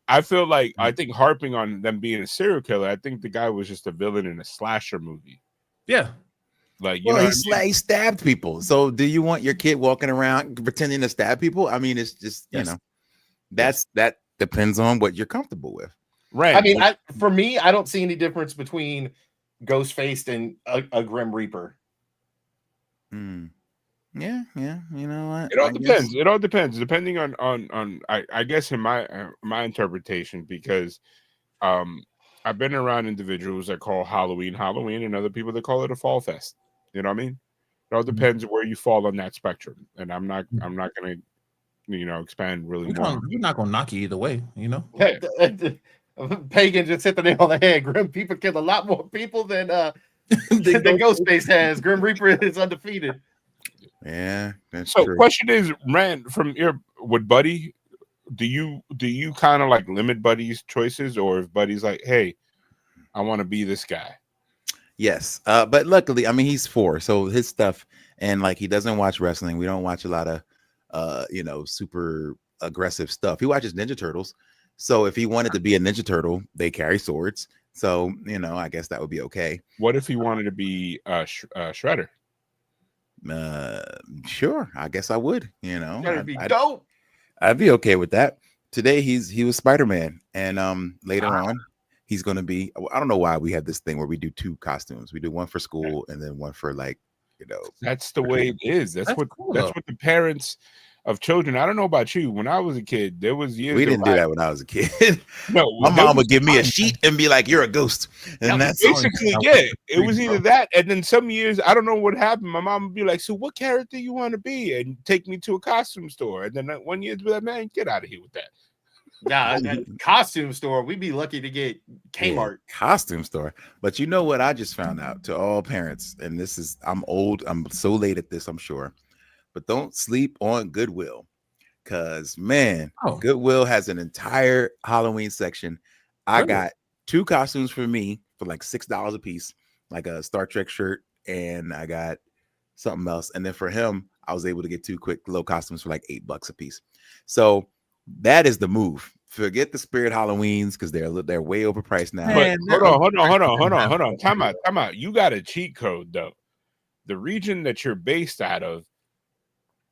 I feel like, I think harping on them being a serial killer, I think the guy was just a villain in a slasher movie. Yeah. Like, he stabbed people. So do you want your kid walking around pretending to stab people? I mean, it's just, you know, that depends on what you're comfortable with. Right. I mean, for me, I don't see any difference between Ghostface and a Grim Reaper. Yeah. You know what? It all depends. It all depends, depending on I guess in my interpretation, because I've been around individuals that call Halloween, and other people that call it a fall fest. You know what I mean? It all depends where you fall on that spectrum, and I'm not gonna expand really more. We're not gonna knock you either way. You know. Yeah. Pagan just hit the nail on the head. Grim Reaper killed a lot more people than Ghostface has. Grim Reaper is undefeated. Yeah, that's so. True. Question is, Rand, with Buddy, do you kind of like limit Buddy's choices, or if Buddy's like, hey, I want to be this guy? Yes, but luckily, I mean, he's 4, so his stuff, and like he doesn't watch wrestling. We don't watch a lot of super aggressive stuff. He watches Ninja Turtles. So if he wanted to be a Ninja Turtle, they carry swords. So, I guess that would be okay. What if he wanted to be Shredder? Sure. I guess I would, That'd be dope. I'd be okay with that. Today he was Spider-Man, and later on he's going to be, I don't know why we have this thing where we do 2 costumes. We do one for school and then one for That's the way it is. That's what the parents of children. I don't know about you. When I was a kid, there was years. We didn't do that when I was a kid. No, my mom would give me a sheet and be like, "You're a ghost," and that's basically it was either that, and then some years I don't know what happened. My mom would be like, "So what character you want to be?" and take me to a costume store. And then one year, be like, "Man, get out of here with that." Yeah, costume store. We'd be lucky to get Kmart costume store. But you know what? I just found out, to all parents, and I'm old. I'm so late at this, I'm sure. But don't sleep on Goodwill, because Goodwill has an entire Halloween section. I got 2 costumes for me for like $6 a piece, like a Star Trek shirt, and I got something else. And then for him, I was able to get 2 quick little costumes for like $8 a piece. So that is the move. Forget the Spirit Halloweens, because they're way overpriced now. But hold on. Time out. You got a cheat code though. The region that you're based out of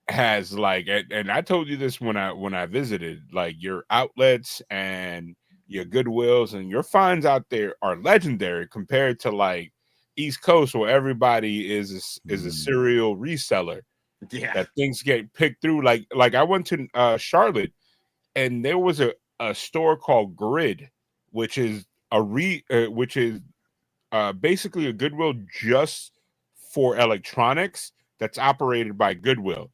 has and I told you this when I visited, like, your outlets and your Goodwills and your finds out there are legendary compared to like East Coast, where everybody is a serial reseller. Yeah, that things get picked through. Like I went to Charlotte, and there was a store called Grid, which is basically a Goodwill just for electronics that's operated by Goodwill.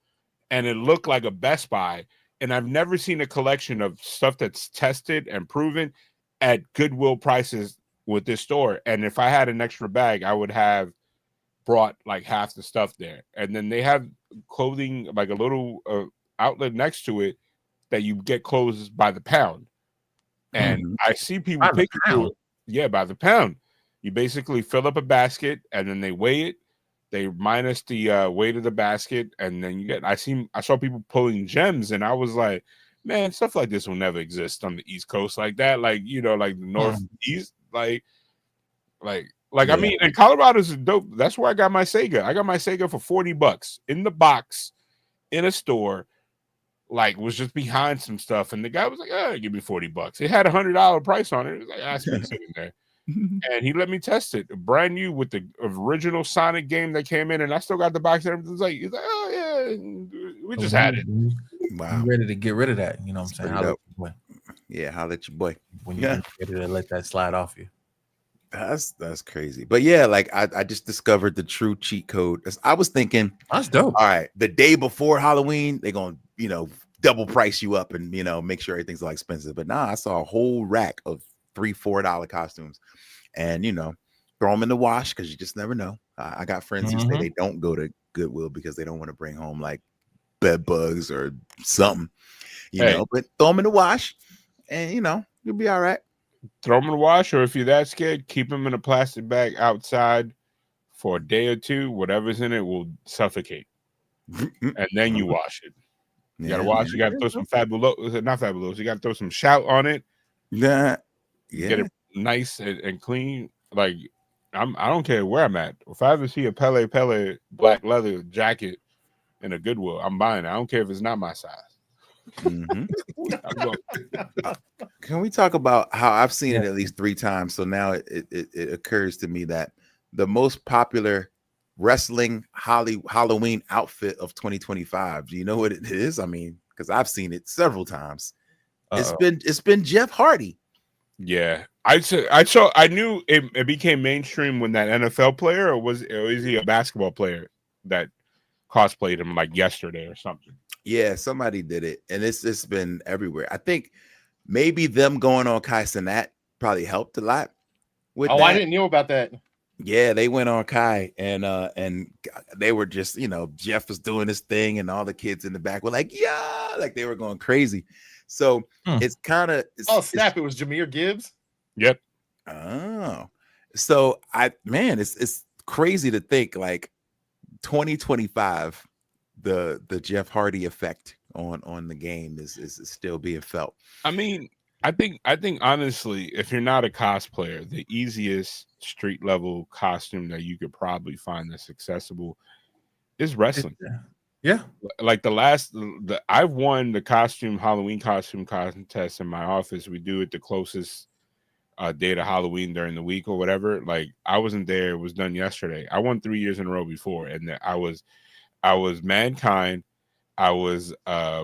And it looked like a Best Buy. And I've never seen a collection of stuff that's tested and proven at Goodwill prices with this store. And if I had an extra bag, I would have brought like half the stuff there, and then they have clothing like a little outlet next to it that you get clothes by the pound. And I see people By the picking through pound? it. Yeah, by the pound. You basically fill up a basket and then they weigh it. They minus the weight of the basket, and then you get. I saw people pulling gems, and I was like, man, stuff like this will never exist on the East Coast like that. Like like the Northeast, like. I mean, and Colorado's dope. That's where I got my Sega. I got my Sega for $40 in the box in a store. Like, was just behind some stuff, and the guy was like, "Oh, give me $40." It had $100 price on it. It was like, it's been sitting there, and he let me test it, brand new with the original Sonic game that came in, and I still got the box. And everything's like, he's like, "Oh yeah, we just had it." Wow, I'm ready to get rid of that. You know what I'm saying? I'll let your boy. Yeah, holla at your boy when you're ready to let that slide off you. That's crazy. But yeah, like I just discovered the true cheat code. I was thinking, that's dope. All right, the day before Halloween, they're gonna double price you up and make sure everything's all expensive. But nah, I saw a whole rack of $3-4 costumes, and throw them in the wash because you just never know. I got friends who say they don't go to Goodwill because they don't want to bring home like bed bugs or something, but throw them in the wash, and you'll be all right. Throw them in the wash, or if you're that scared, keep them in a plastic bag outside for a day or two. Whatever's in it will suffocate, and then you wash it. You gotta wash. You gotta throw some not Fabuloso. You gotta throw some Shout on it. Yeah, get it nice and clean. Like I don't care where I'm at. If I ever see a Pele black leather jacket in a Goodwill, I'm buying it. I don't care if it's not my size. Can we talk about how I've seen it at least 3 times? So now it occurs to me that the most popular wrestling Halloween outfit of 2025. Do you know what it is? I mean, because I've seen it several times. It's been Jeff Hardy. Yeah, I knew it became mainstream when that NFL player, or is he a basketball player that cosplayed him like yesterday or something? Yeah, somebody did it, and it's been everywhere. I think maybe them going on Kai Cenat probably helped a lot with that. I didn't know about that. Yeah, they went on Kai, and they were just, Jeff was doing his thing, and all the kids in the back were like, yeah, like they were going crazy. So it's kind of it was Jahmyr Gibbs. Yep. Oh, so it's crazy to think like 2025. The Jeff Hardy effect on the game is still being felt. I mean, I think honestly, if you're not a cosplayer, the easiest street level costume that you could probably find that's accessible is wrestling. Yeah. Like I've won the Halloween costume contest in my office. We do it the closest day to Halloween during the week or whatever. Like I wasn't there, it was done yesterday. I won 3 years in a row before, and I was Mankind, I was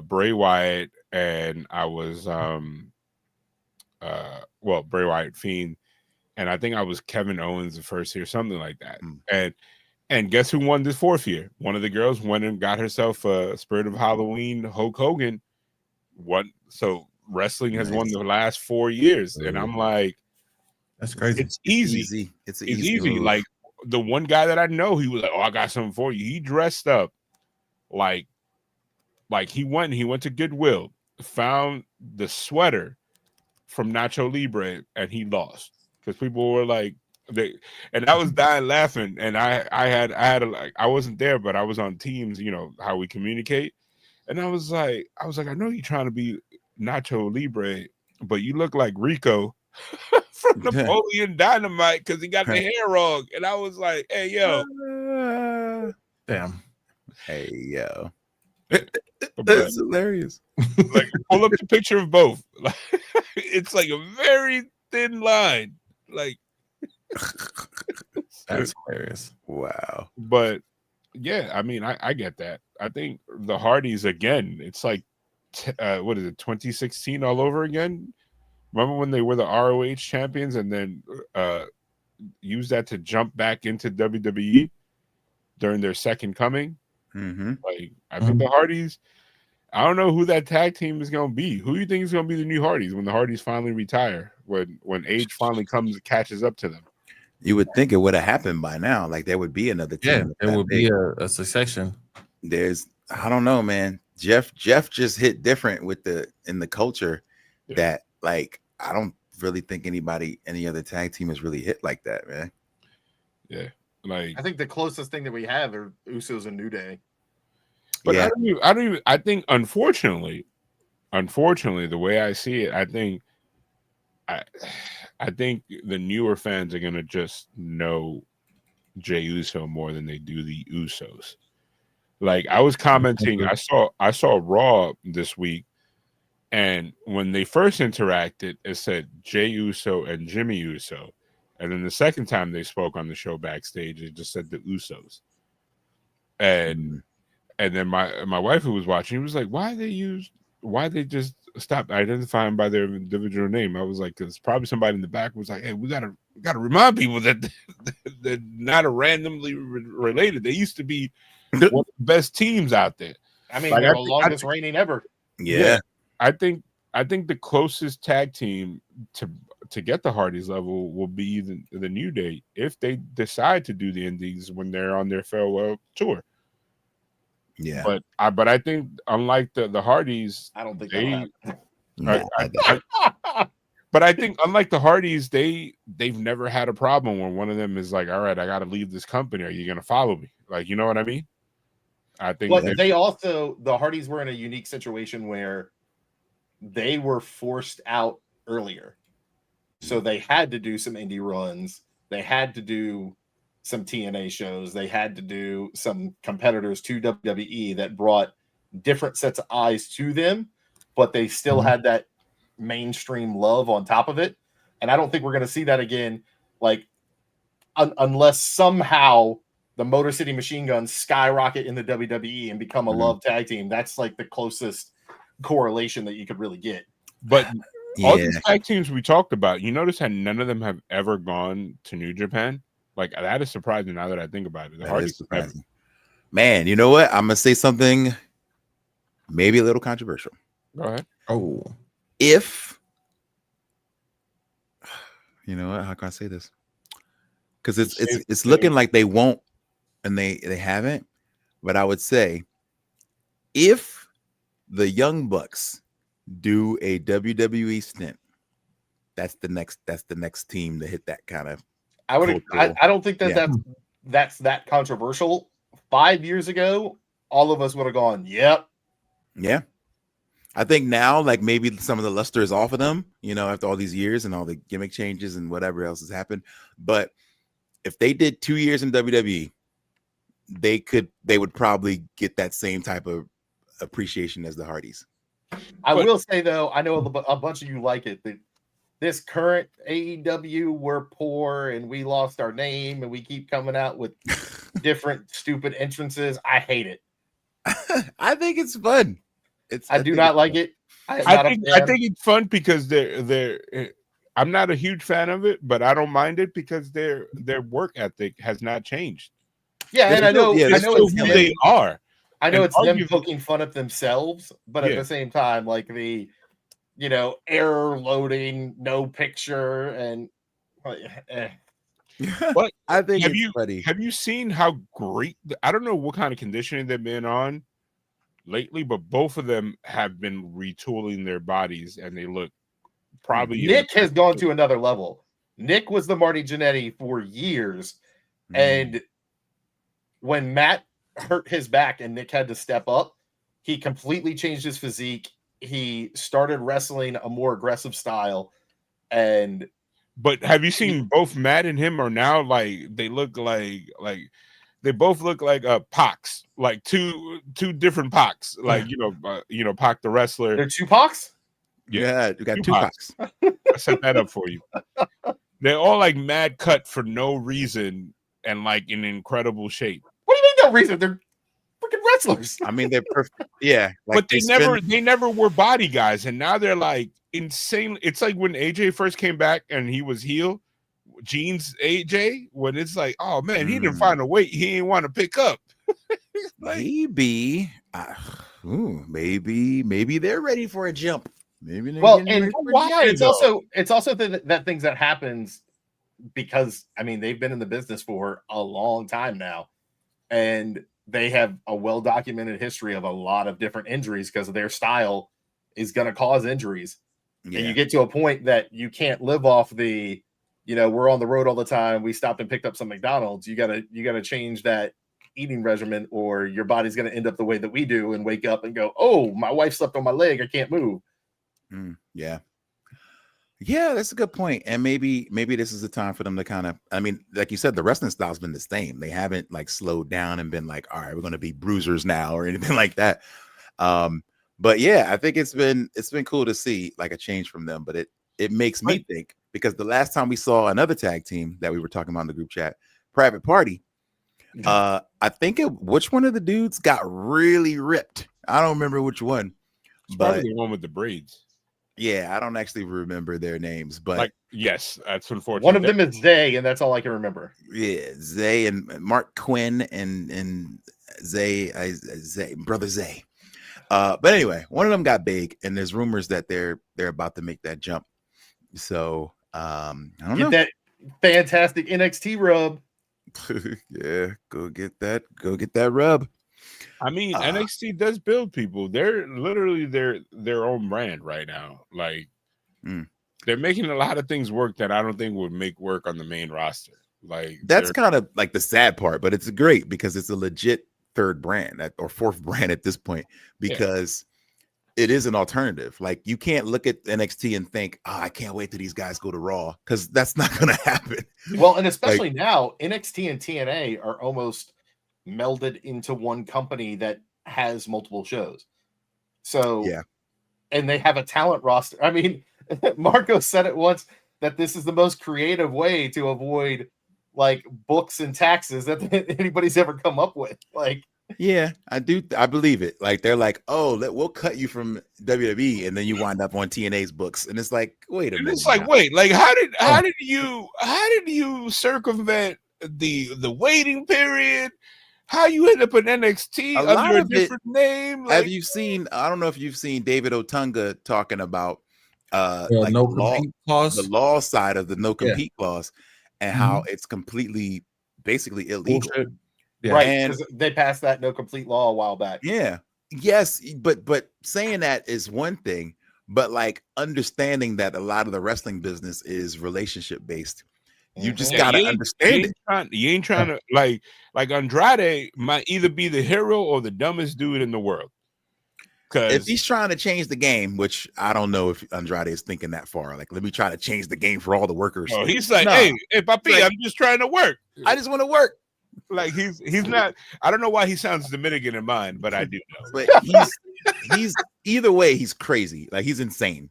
Bray Wyatt, and I was Bray Wyatt Fiend, and I think I was Kevin Owens the first year, something like that. And guess who won this 4th year? One of the girls went and got herself a Spirit of Halloween Hulk Hogan. So wrestling has won the last 4 years, and I'm like, that's crazy. It's easy. It's easy. Like the one guy that I know, he was like, "Oh, I got something for you." He dressed up like he went to Goodwill, found the sweater from Nacho Libre, and he lost because people were like, and I was dying laughing, and I wasn't there, but I was on Teams, how we communicate, and I was like, I know you're trying to be Nacho Libre, but you look like Rico from Napoleon Dynamite because he got the hair wrong. And I was like, hey, yo. Damn. Hey, yo. That's hilarious. Like, pull up the picture of both. Like, it's like a very thin line. Like, that's hilarious. Wow. But, yeah, I mean, I get that. I think the Hardys, again, it's like, 2016 all over again? Remember when they were the ROH champions and then used that to jump back into WWE during their second coming? Like, I think the Hardys, I don't know who that tag team is going to be. Who do you think is going to be the new Hardys when the Hardys finally retire? When age finally catches up to them? You would think it would have happened by now. Like there would be another team. Yeah, that's there that would big. be a succession. I don't know, man. Jeff just hit different with in the culture that like I don't really think any other tag team has really hit like that, man. Yeah, like I think the closest thing that we have are Usos and New Day. But yeah. I don't even. I think unfortunately, the way I see it, I think the newer fans are gonna just know Jey Uso more than they do the Usos. Like I was commenting, I saw Raw this week, and when they first interacted, it said Jey Uso and Jimmy Uso, and then the second time they spoke on the show backstage, it just said the Usos. And then my wife who was watching, was like, why they just stopped identifying by their individual name? I was like, because probably somebody in the back was like, hey, we gotta remind people that they're not randomly related. They used to be one of the best teams out there. I mean, they're the longest reigning ever. Yeah. I think the closest tag team to get the Hardys level will be the New Day if they decide to do the Indies when they're on their farewell tour. Yeah, but I think unlike the Hardys, I don't think but I think unlike the Hardys, they've never had a problem when one of them is like, all right, I got to leave this company. Are you going to follow me? Like, you know what I mean? I think the Hardys were in a unique situation where they were forced out earlier. So they had to do some indie runs. They had to do some TNA shows. They had to do some competitors to WWE that brought different sets of eyes to them, but they still had that mainstream love on top of it. And I don't think we're going to see that again, like unless somehow the Motor City Machine Guns skyrocket in the WWE and become a love tag team. That's like the closest correlation that you could really get. But all these tag teams we talked about, you notice how none of them have ever gone to New Japan? Like, that is surprising now that I think about it. That is surprising. Man, you know what? I'm going to say something maybe a little controversial. Go ahead. Oh. If, you know what? How can I say this? Because it's looking like they won't and they haven't. But I would say if the Young Bucks do a WWE stint, that's the next team to hit that kind of. I don't think that's that controversial. 5 years ago, all of us would have gone, yep. Yeah. I think now, like maybe some of the luster is off of them, you know, after all these years and all the gimmick changes and whatever else has happened. But if they did 2 years in WWE, they would probably get that same type of appreciation as the Hardys. I will say though, I know a bunch of you like it. That this current AEW, we're poor and we lost our name and we keep coming out with different stupid entrances. I hate it. I think it's fun. I do not like it. I think it's fun because they're I'm not a huge fan of it, but I don't mind it because their work ethic has not changed. Yeah, and I know it's who they are. I know it's them poking fun at themselves, but at the same time, like the, you know, error loading, no picture, and But I think it's funny. Have you seen how great? I don't know what kind of conditioning they've been on lately, but both of them have been retooling their bodies, and they look probably. Nick has gone to another level. Nick was the Marty Jannetty for years, and when Matt hurt his back and Nick had to step up, he completely changed his physique. He started wrestling a more aggressive style, but have you seen both Matt and him are now like they look like they both look like Pox, like two different Pox, like you know Pac the wrestler. They're two Pox. Yeah, you got two Pox. I set that up for you. They're all like mad cut for no reason and like in incredible shape. What do you mean no reason? They're freaking wrestlers. I mean, they're perfect. Yeah, like but they never were body guys, and now they're like insane. It's like when AJ first came back and he was heel, Gene's AJ. When it's like, oh man, he didn't find a weight he didn't want to pick up. Like, maybe they're ready for a jump. Maybe. Well, and why? It's also that things that happens because I mean they've been in the business for a long time now, and they have a well-documented history of a lot of different injuries because their style is going to cause injuries. Yeah. And you get to a point that you can't live off the, we're on the road all the time. We stopped and picked up some McDonald's. You gotta change that eating regimen, or your body's going to end up the way that we do and wake up and go, oh, my wife slept on my leg. I can't move. Yeah. Yeah, that's a good point. And maybe this is the time for them to kind of, I mean, like you said, the wrestling style's been the same. They haven't like slowed down and been like, all right, we're going to be bruisers now or anything like that. But yeah, I think it's been cool to see like a change from them. But it makes me think, because the last time we saw another tag team that we were talking about in the group chat, Private Party, I think which one of the dudes got really ripped? I don't remember which one. It's but probably the one with the braids. Yeah, I don't actually remember their names, but like, yes, that's unfortunate. One of them is Zay, and that's all I can remember. Yeah, Zay and Mark Quinn and Zay, brother Zay. But anyway, one of them got big, and there's rumors that they're about to make that jump. So I don't know. That fantastic NXT rub. Yeah, go get that rub. I mean, NXT does build people. They're literally their own brand right now. Like they're making a lot of things work that I don't think would make work on the main roster. Like that's kind of like the sad part, but it's great because it's a legit third brand or fourth brand at this point, because it is an alternative. Like you can't look at NXT and think, oh, I can't wait till these guys go to Raw, because that's not going to happen. Well, and especially now, NXT and TNA are almost melded into one company that has multiple shows. So yeah, and they have a talent roster. I mean, Marco said it once that this is the most creative way to avoid like books and taxes that anybody's ever come up with. Like, yeah, I believe it. Like they're like, oh, we'll cut you from WWE, and then you wind up on TNA's books, and it's like, wait a minute. It's like, wait, like how did you circumvent the waiting period? How you end up in NXT under a different name? Like, have you seen? I don't know if you've seen David Otunga talking about like no compete clause, the law side of the no compete clause, and how it's completely, basically illegal. Bullshit. Yeah. Right? Because they passed that no complete law a while back. Yeah. Yes, but saying that is one thing, but like understanding that a lot of the wrestling business is relationship based. You just gotta understand it. You ain't trying to like Andrade might either be the hero or the dumbest dude in the world. Because if he's trying to change the game, which I don't know if Andrade is thinking that far, like let me try to change the game for all the workers. Oh, he's like, hey, papi, like, I'm just trying to work. I just want to work. Like he's not. I don't know why he sounds Dominican in mine, but I do know. But he's either way, he's crazy. Like he's insane.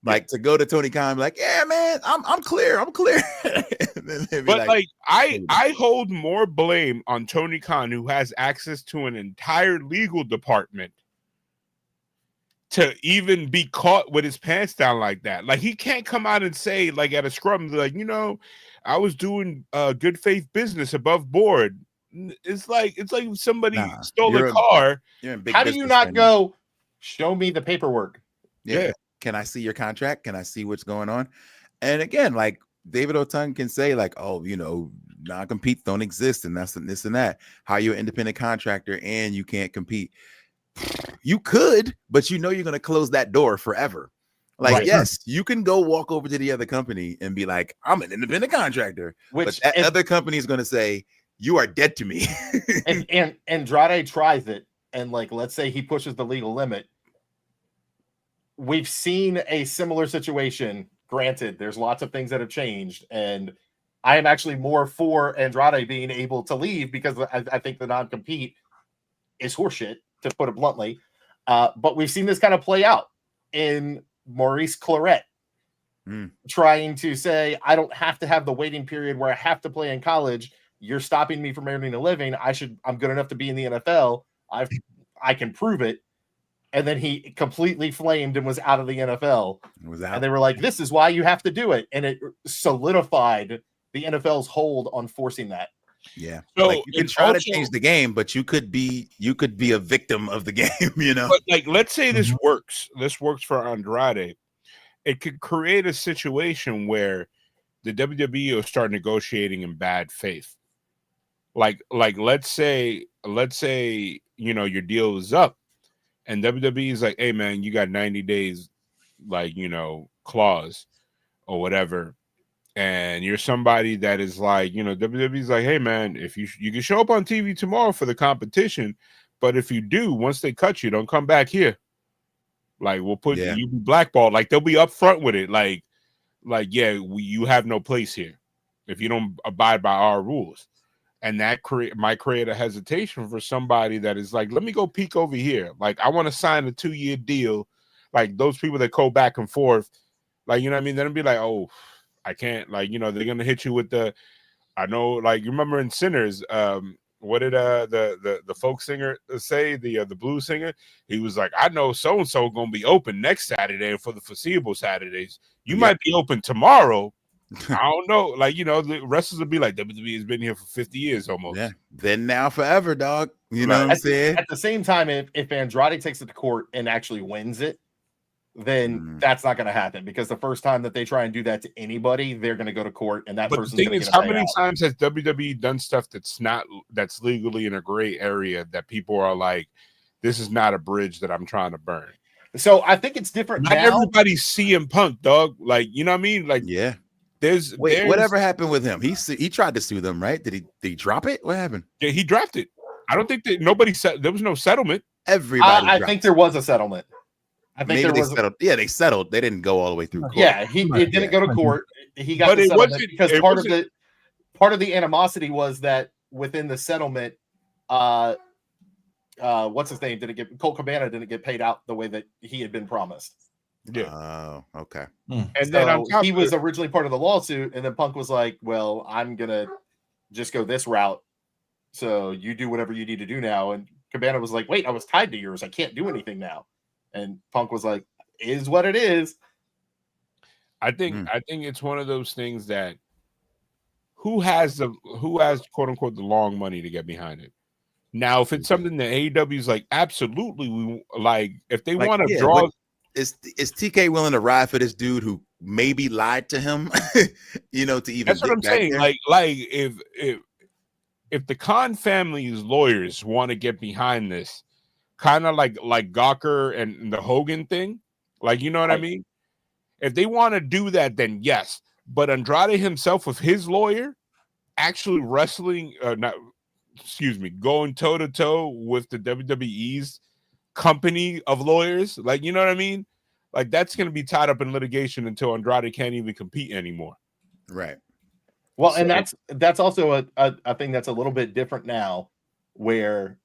Like to go to Tony Khan and be like, yeah, man, I'm clear. But like I hold more blame on Tony Khan, who has access to an entire legal department, to even be caught with his pants down like that. Like he can't come out and say, like at a scrum, like, I was doing good faith business above board. It's like somebody stole a car. How do you not go, show me the paperwork? Yeah. Can I see your contract? Can I see what's going on? And again, like David Otunga can say like, oh, non-competes don't exist and that's this and that. How you're an independent contractor and you can't compete. You could, but you're going to close that door forever. Like, yes, you can go walk over to the other company and be like, I'm an independent contractor. But that other company is going to say, you are dead to me. and Andrade tries it. And like, let's say he pushes the legal limit. We've seen a similar situation. Granted, there's lots of things that have changed. And I am actually more for Andrade being able to leave because I think the non-compete is horseshit, to put it bluntly. But we've seen this kind of play out in Maurice Claret trying to say, I don't have to have the waiting period where I have to play in college. You're stopping me from earning a living. I'm good enough to be in the NFL. I can prove it. And then he completely flamed and was out of the NFL. And they were like, this is why you have to do it. And it solidified the NFL's hold on forcing that. Yeah. So like you can try to change the game, but you could be a victim of the game, But like, let's say this works. This works for Andrade. It could create a situation where the WWE will start negotiating in bad faith. Like let's say your deal is up, and WWE is like, hey man, you got 90 days, clause or whatever. And you're somebody that is like, WWE's like, hey man, if you can show up on TV tomorrow for the competition, but if you do, once they cut you, don't come back here. Like we'll put you blackballed. Like they'll be upfront with it. You have no place here if you don't abide by our rules. And that might create a hesitation for somebody that is like, let me go peek over here. Like I want to sign a 2-year deal. Like those people that go back and forth, like, you know what I mean? They'll be like, oh, I can't, they're gonna hit you with the. I know, like you remember in Sinners, what did the folk singer say? The blues singer, he was like, I know so and so gonna be open next Saturday and for the foreseeable Saturdays. You might be open tomorrow. I don't know, the wrestlers will be like, WWE has been here for 50 years almost. Yeah, then now forever, dog. You know what I'm saying? At the same time, if Andrade takes it to court and actually wins it, then that's not going to happen, because the first time that they try and do that to anybody, they're going to go to court, and that person's going to get a how payout. many times has WWE done stuff that's legally in a gray area that people are like, this is not a bridge that I'm trying to burn? So I think it's different not now. Everybody's CM Punk, dog. Like, you know what I mean? Like, there's whatever happened with him? He tried to sue them, right? Did he drop it? What happened? Yeah, he dropped it. I don't think that nobody said there was no settlement. Everybody, I think there was a settlement. I think maybe they settled. Yeah, they settled. They didn't go all the way through court. Yeah, it didn't go to court. He got the settlement because part of the animosity was that within the settlement, what's his name? Colt Cabana didn't get paid out the way that he had been promised. Yeah. Oh, okay. And then he was originally part of the lawsuit, and then Punk was like, well, I'm gonna just go this route. So you do whatever you need to do now. And Cabana was like, wait, I was tied to yours. I can't do anything now. And Punk was like, is what it is. I think it's one of those things that who has quote unquote the long money to get behind it. Now, if it's something that AEW is like, absolutely, we like if they want to draw. Is TK willing to ride for this dude who maybe lied to him? To even that's what I'm saying. There? Like if the Khan family's lawyers want to get behind this, kind of like Gawker and the Hogan thing, like, you know what I mean? If they want to do that, then yes. But Andrade himself with his lawyer actually going toe to toe with the WWE's company of lawyers, like, you know what I mean? Like, that's going to be tied up in litigation until Andrade can't even compete anymore. Right. Well, and that's also a thing that's a little bit different now, where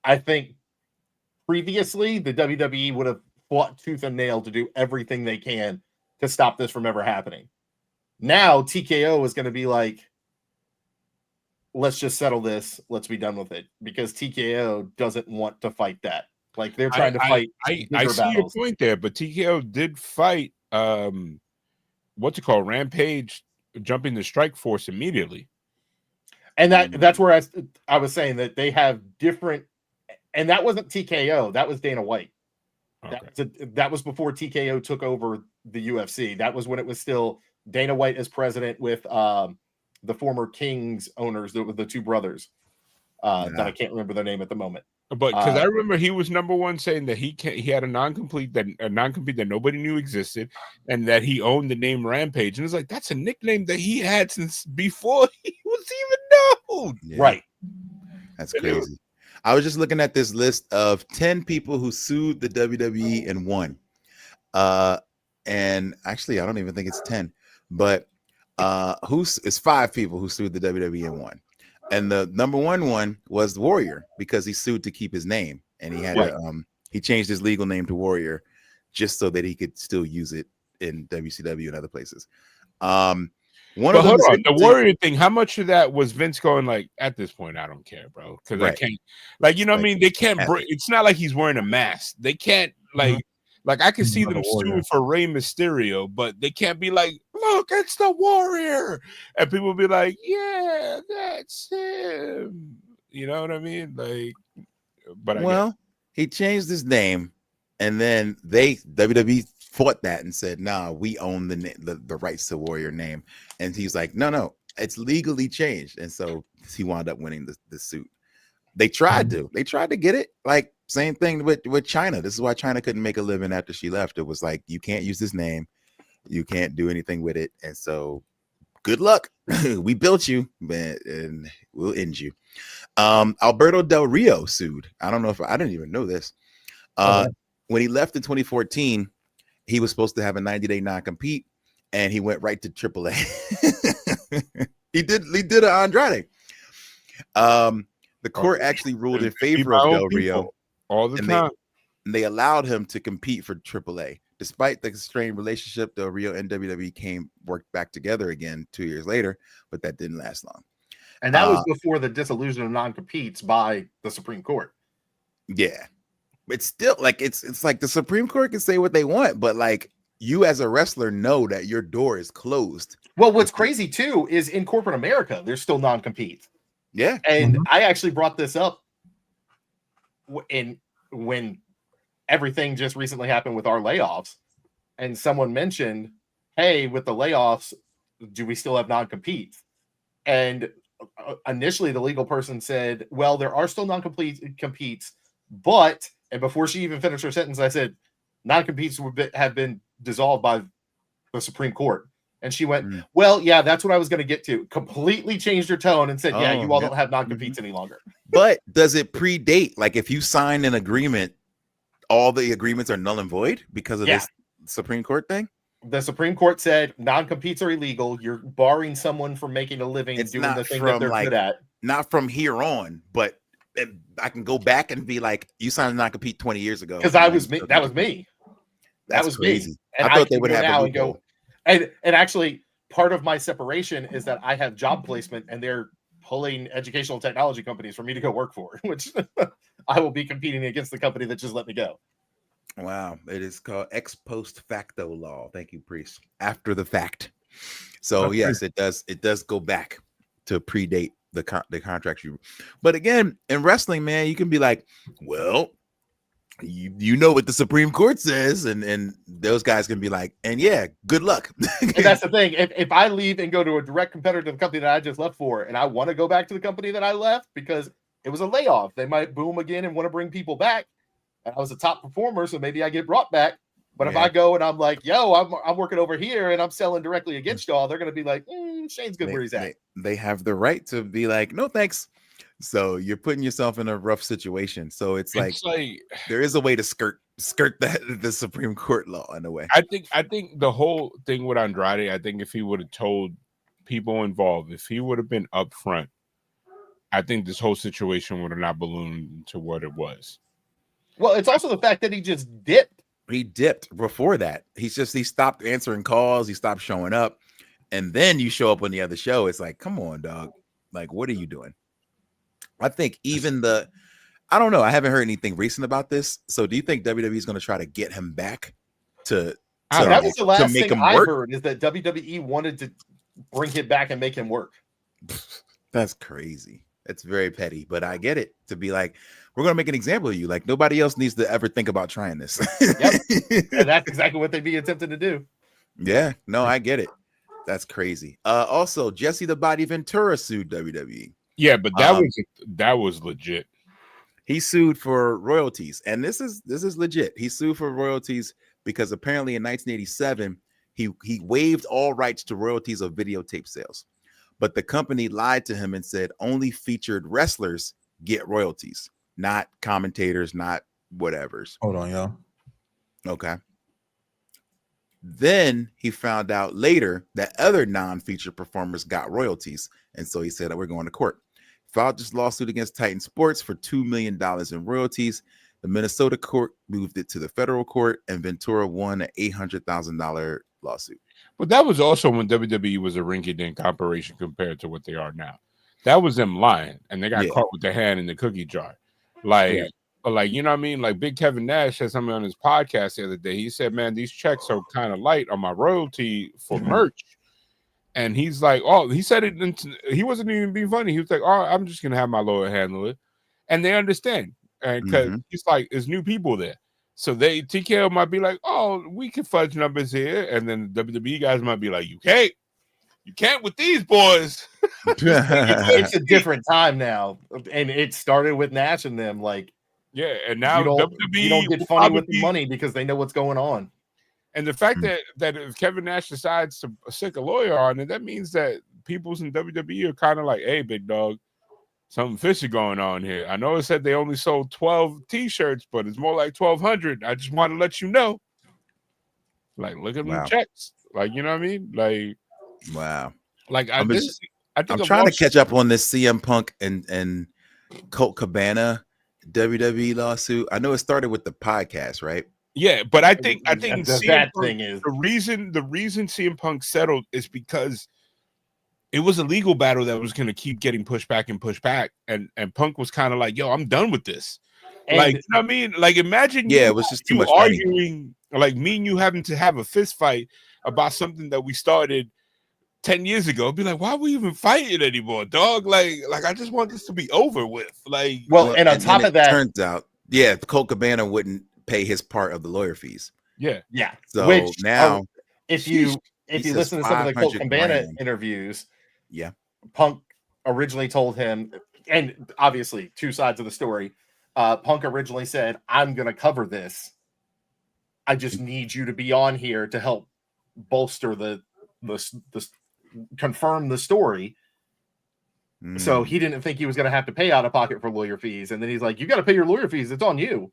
I think previously the WWE would have fought tooth and nail to do everything they can to stop this from ever happening. Now TKO is going to be like, let's just settle this. Let's be done with it, because TKO doesn't want to fight that. Like, they're trying to fight. I see your point there, but TKO did fight Rampage, jumping the Strike Force immediately. And that's where I was saying that they have different, and that wasn't TKO, that was Dana White. Okay. That was before TKO took over the UFC. That was when it was still Dana White as president with the former Kings owners, the two brothers that I can't remember their name at the moment. But because I remember he was number one saying that he had a non-compete that nobody knew existed, and that he owned the name Rampage. And it's like, that's a nickname that he had since before he was even known. Yeah. Right. That's crazy. I was just looking at this list of 10 people who sued the WWE and won. And actually, I don't even think it's 10, but it's 5 people who sued the WWE and won. And the number one was the Warrior, because he sued to keep his name, and he had he changed his legal name to Warrior just so that he could still use it in WCW and other places. The Warrior thing, how much of that was Vince going like, at this point, I don't care, bro, because I can't, like, you know what I mean? They can't it's not like he's wearing a mask. They can't like I can see them suing for Rey Mysterio, but they can't be like, look, it's the Warrior. And people will be like, yeah, that's him. You know what I mean? Like, but he changed his name, and then WWE fought that and said, "Nah, we own the rights to Warrior name." And he's like, "No, it's legally changed." And so he wound up winning the suit. They tried to get it. Like same thing with China. This is why China couldn't make a living after she left. It was like, you can't use this name, you can't do anything with it, and so good luck. We built you, man, and we'll end you. Alberto Del Rio sued. I don't know if I didn't even know this. When he left in 2014, he was supposed to have a 90-day non-compete, and he went right to AAA. He did an Andrade. The court actually ruled in favor of Del Rio all the time. They allowed him to compete for AAA. Despite the strained relationship, Del Rio and WWE worked back together again 2 years later, but that didn't last long. And that was before the dissolution of non-competes by the Supreme Court. Yeah. It's still like it's like the Supreme Court can say what they want, but like you as a wrestler know that your door is closed. Well, what's crazy too is in corporate America, there's still non-competes. Yeah. And I actually brought this up when everything just recently happened with our layoffs, and someone mentioned, hey, with the layoffs, do we still have non-competes? And initially the legal person said, well, there are still non-competes, but, and before she even finished her sentence, I said, non-competes have been dissolved by the Supreme Court. And she went, well, yeah, that's what I was going to get to. Completely changed her tone and said, yeah, you all don't have non-competes any longer. But does it predate? Like if you sign an agreement, all the agreements are null and void because of this Supreme Court thing? The Supreme Court said non-competes are illegal. You're barring someone from making a living doing the thing that they're good at. Not from here on, but I can go back and be like, you signed a non-compete 20 years ago. Because that was me. That was crazy. Me. And I thought they would have now and go. And actually, part of my separation is that I have job placement, and they're pulling educational technology companies for me to go work for, which I will be competing against the company that just let me go. Wow. It is called ex post facto law. Thank you, Priest. After the fact. So yes, it does go back to predate the contract you. But again, in wrestling, man, you can be like, well, you know what the Supreme Court says, and those guys can be like, and yeah, good luck. And that's the thing. If I leave and go to a direct competitor to the company that I just left for, and I want to go back to the company that I left because it was a layoff, they might boom again and want to bring people back. And I was a top performer, so maybe I get brought back. But if I go and I'm like, yo, I'm working over here and I'm selling directly against y'all, they're going to be like, Shane's good where he's at. They have the right to be like, no, thanks. So you're putting yourself in a rough situation. So it's like there is a way to skirt the Supreme Court law in a way. I think the whole thing with Andrade, I think if he would have told people involved, if he would have been upfront, I think this whole situation would have not ballooned to what it was. Well, it's also the fact that he just dipped. He dipped before that. He stopped answering calls. He stopped showing up. And then you show up on the other show. It's like, come on, dog. Like, what are you doing? I think even I don't know. I haven't heard anything recent about this. So do you think WWE is going to try to get him back that was the last thing I heard, is that WWE wanted to bring him back and make him work. That's crazy. It's very petty, but I get it. To be like, we're going to make an example of you. Like nobody else needs to ever think about trying this. Yep. And that's exactly what they'd be attempting to do. Yeah, no, I get it. That's crazy. Also, Jesse the Body Ventura sued WWE. Yeah, but that was legit. He sued for royalties, and this is legit. He sued for royalties because apparently in 1987 he waived all rights to royalties of videotape sales, but the company lied to him and said only featured wrestlers get royalties, not commentators, not whatevers. Hold on, y'all. Okay. Then he found out later that other non-featured performers got royalties, and so he said, we're going to court. Filed this lawsuit against Titan Sports for $2 million in royalties. The Minnesota court moved it to the federal court, and Ventura won an $800,000 lawsuit. But that was also when WWE was a rinky-dink operation compared to what they are now. That was them lying, and they got caught with their hand in the cookie jar. Like, you know what I mean? Like Big Kevin Nash had something on his podcast the other day. He said, man, these checks are kind of light on my royalty for merch. And he's like, oh, he said it. He wasn't even being funny. He was like, oh, I'm just going to have my lawyer handle it. And they understand. And because he's like, there's new people there. So TKO might be like, oh, we can fudge numbers here, and then the WWE guys might be like, you can't with these boys. It's a different time now, and it started with Nash and them. Like, yeah, and now you don't get funny with the money because they know what's going on. And the fact that if Kevin Nash decides to stick a lawyer on it, that means that people's in WWE are kind of like, hey, big dog, something fishy going on here. I know it said they only sold 12 T-shirts, but it's more like 1,200. I just want to let you know. Like, look at them checks. Like, you know what I mean? Like, wow. Like, I'm trying to catch up on this CM Punk and Colt Cabana WWE lawsuit. I know it started with the podcast, right? Yeah, but I think that thing is the reason CM Punk settled is because it was a legal battle that was going to keep getting pushed back, and Punk was kind of like, "Yo, I'm done with this." And, like, you know what I mean? Like, imagine it was just too much arguing, like me and you having to have a fist fight about something that we started 10 years ago. Be like, why are we even fighting anymore, dog? Like I just want this to be over with. Like, well, and on top of that, turns out, Colt Cabana wouldn't pay his part of the lawyer fees. Yeah. So which now, if you listen to some of the Colt Cabana interviews, Punk originally told him, and obviously two sides of the story. Punk originally said, "I'm going to cover this. I just need you to be on here to help bolster the confirm the story." So he didn't think he was going to have to pay out of pocket for lawyer fees, and then he's like, "You got to pay your lawyer fees. It's on you."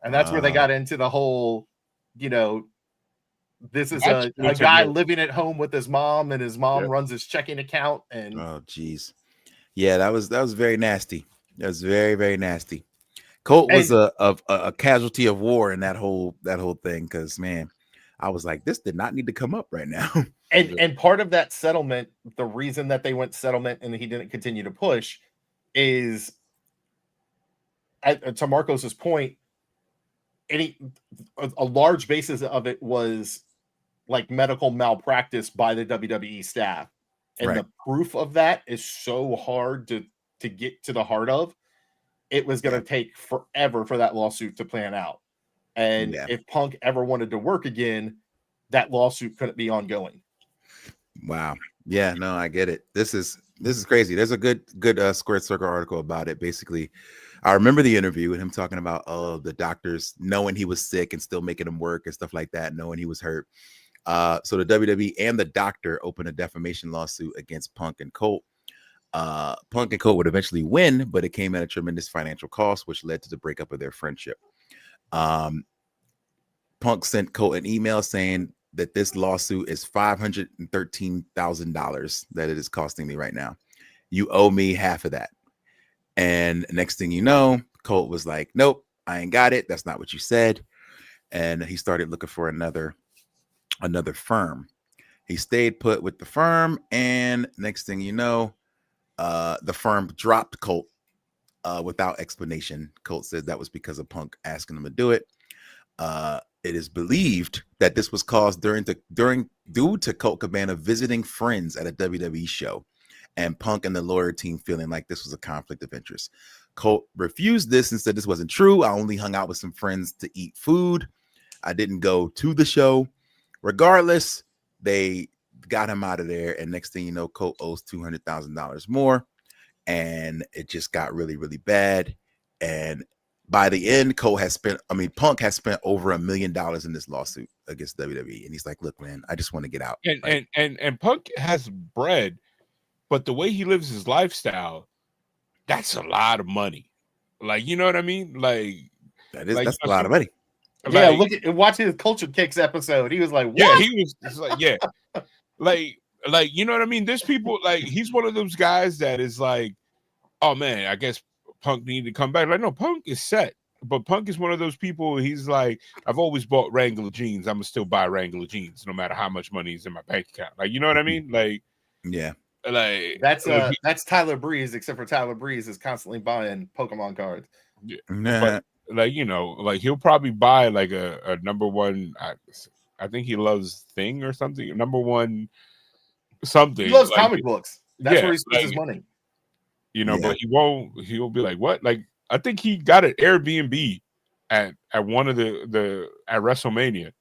And that's where they got into the whole, this is a guy living at home with his mom, and his mom runs his checking account. And oh, geez, yeah, that was very nasty. That was very, very nasty. Colt was a casualty of war in that whole thing, because man, I was like, this did not need to come up right now. And part of that settlement, the reason that they went settlement and he didn't continue to push, is to Marcos's point. A large basis of it was like medical malpractice by the WWE staff, and the proof of that is so hard to get to the heart of. It was going to take forever for that lawsuit to plan out, and if Punk ever wanted to work again, that lawsuit couldn't be ongoing. Wow. Yeah, no, I get it. This is crazy. There's a good Squared Circle article about it. Basically, I remember the interview with him talking about the doctors knowing he was sick and still making him work and stuff like that, knowing he was hurt. So the WWE and the doctor opened a defamation lawsuit against Punk and Colt. Punk and Colt would eventually win, but it came at a tremendous financial cost, which led to the breakup of their friendship. Punk sent Colt an email saying that this lawsuit is $513,000 that it is costing me right now. You owe me half of that. And next thing you know, Colt was like, nope, I ain't got it. That's not what you said. And he started looking for another firm. He stayed put with the firm. And next thing you know, the firm dropped Colt without explanation. Colt said that was because of Punk asking him to do it. It is believed that this was caused due to Colt Cabana visiting friends at a WWE show, and Punk and the lawyer team feeling like this was a conflict of interest. Colt refused this and said this wasn't true. I only hung out with some friends to eat food. I didn't go to the show. Regardless, they got him out of there. And next thing you know, Colt owes $200,000 more. And it just got really, really bad. And by the end, Punk has spent over $1 million in this lawsuit against WWE. And he's like, look, man, I just want to get out. And Punk has bread, but the way he lives his lifestyle, that's a lot of money. Like, you know what I mean? Like, that's a lot of money. Yeah, watch his Culture Kicks episode. He was like, what? Yeah, he was like, yeah. like, you know what I mean? There's people, like, he's one of those guys that is like, oh man, I guess Punk needed to come back. Like, no, Punk is set. But Punk is one of those people, he's like, I've always bought Wrangler jeans. I'm going to still buy Wrangler jeans no matter how much money is in my bank account. Like, you know what I mean? Like, yeah. Like, that's Tyler Breeze, except for Tyler Breeze is constantly buying Pokemon cards. Yeah. But, like, you know, like he'll probably buy like a number one. I think he loves Thing or something. Number one something. He loves like, comic books. That's where he spends his money. You know, but he won't. He'll be like, what? Like, I think he got an Airbnb at one of the at WrestleMania,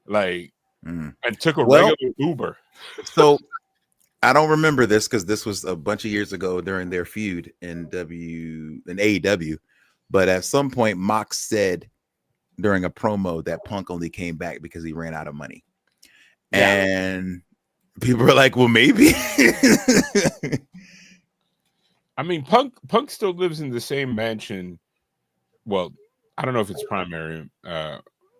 like, Mm. and took a Well- regular Uber. So I don't remember this because this was a bunch of years ago during their feud in AEW. But at some point, Mox said during a promo that Punk only came back because he ran out of money. Yeah. And people were like, well, maybe. I mean, Punk still lives in the same mansion. Well, I don't know if it's primary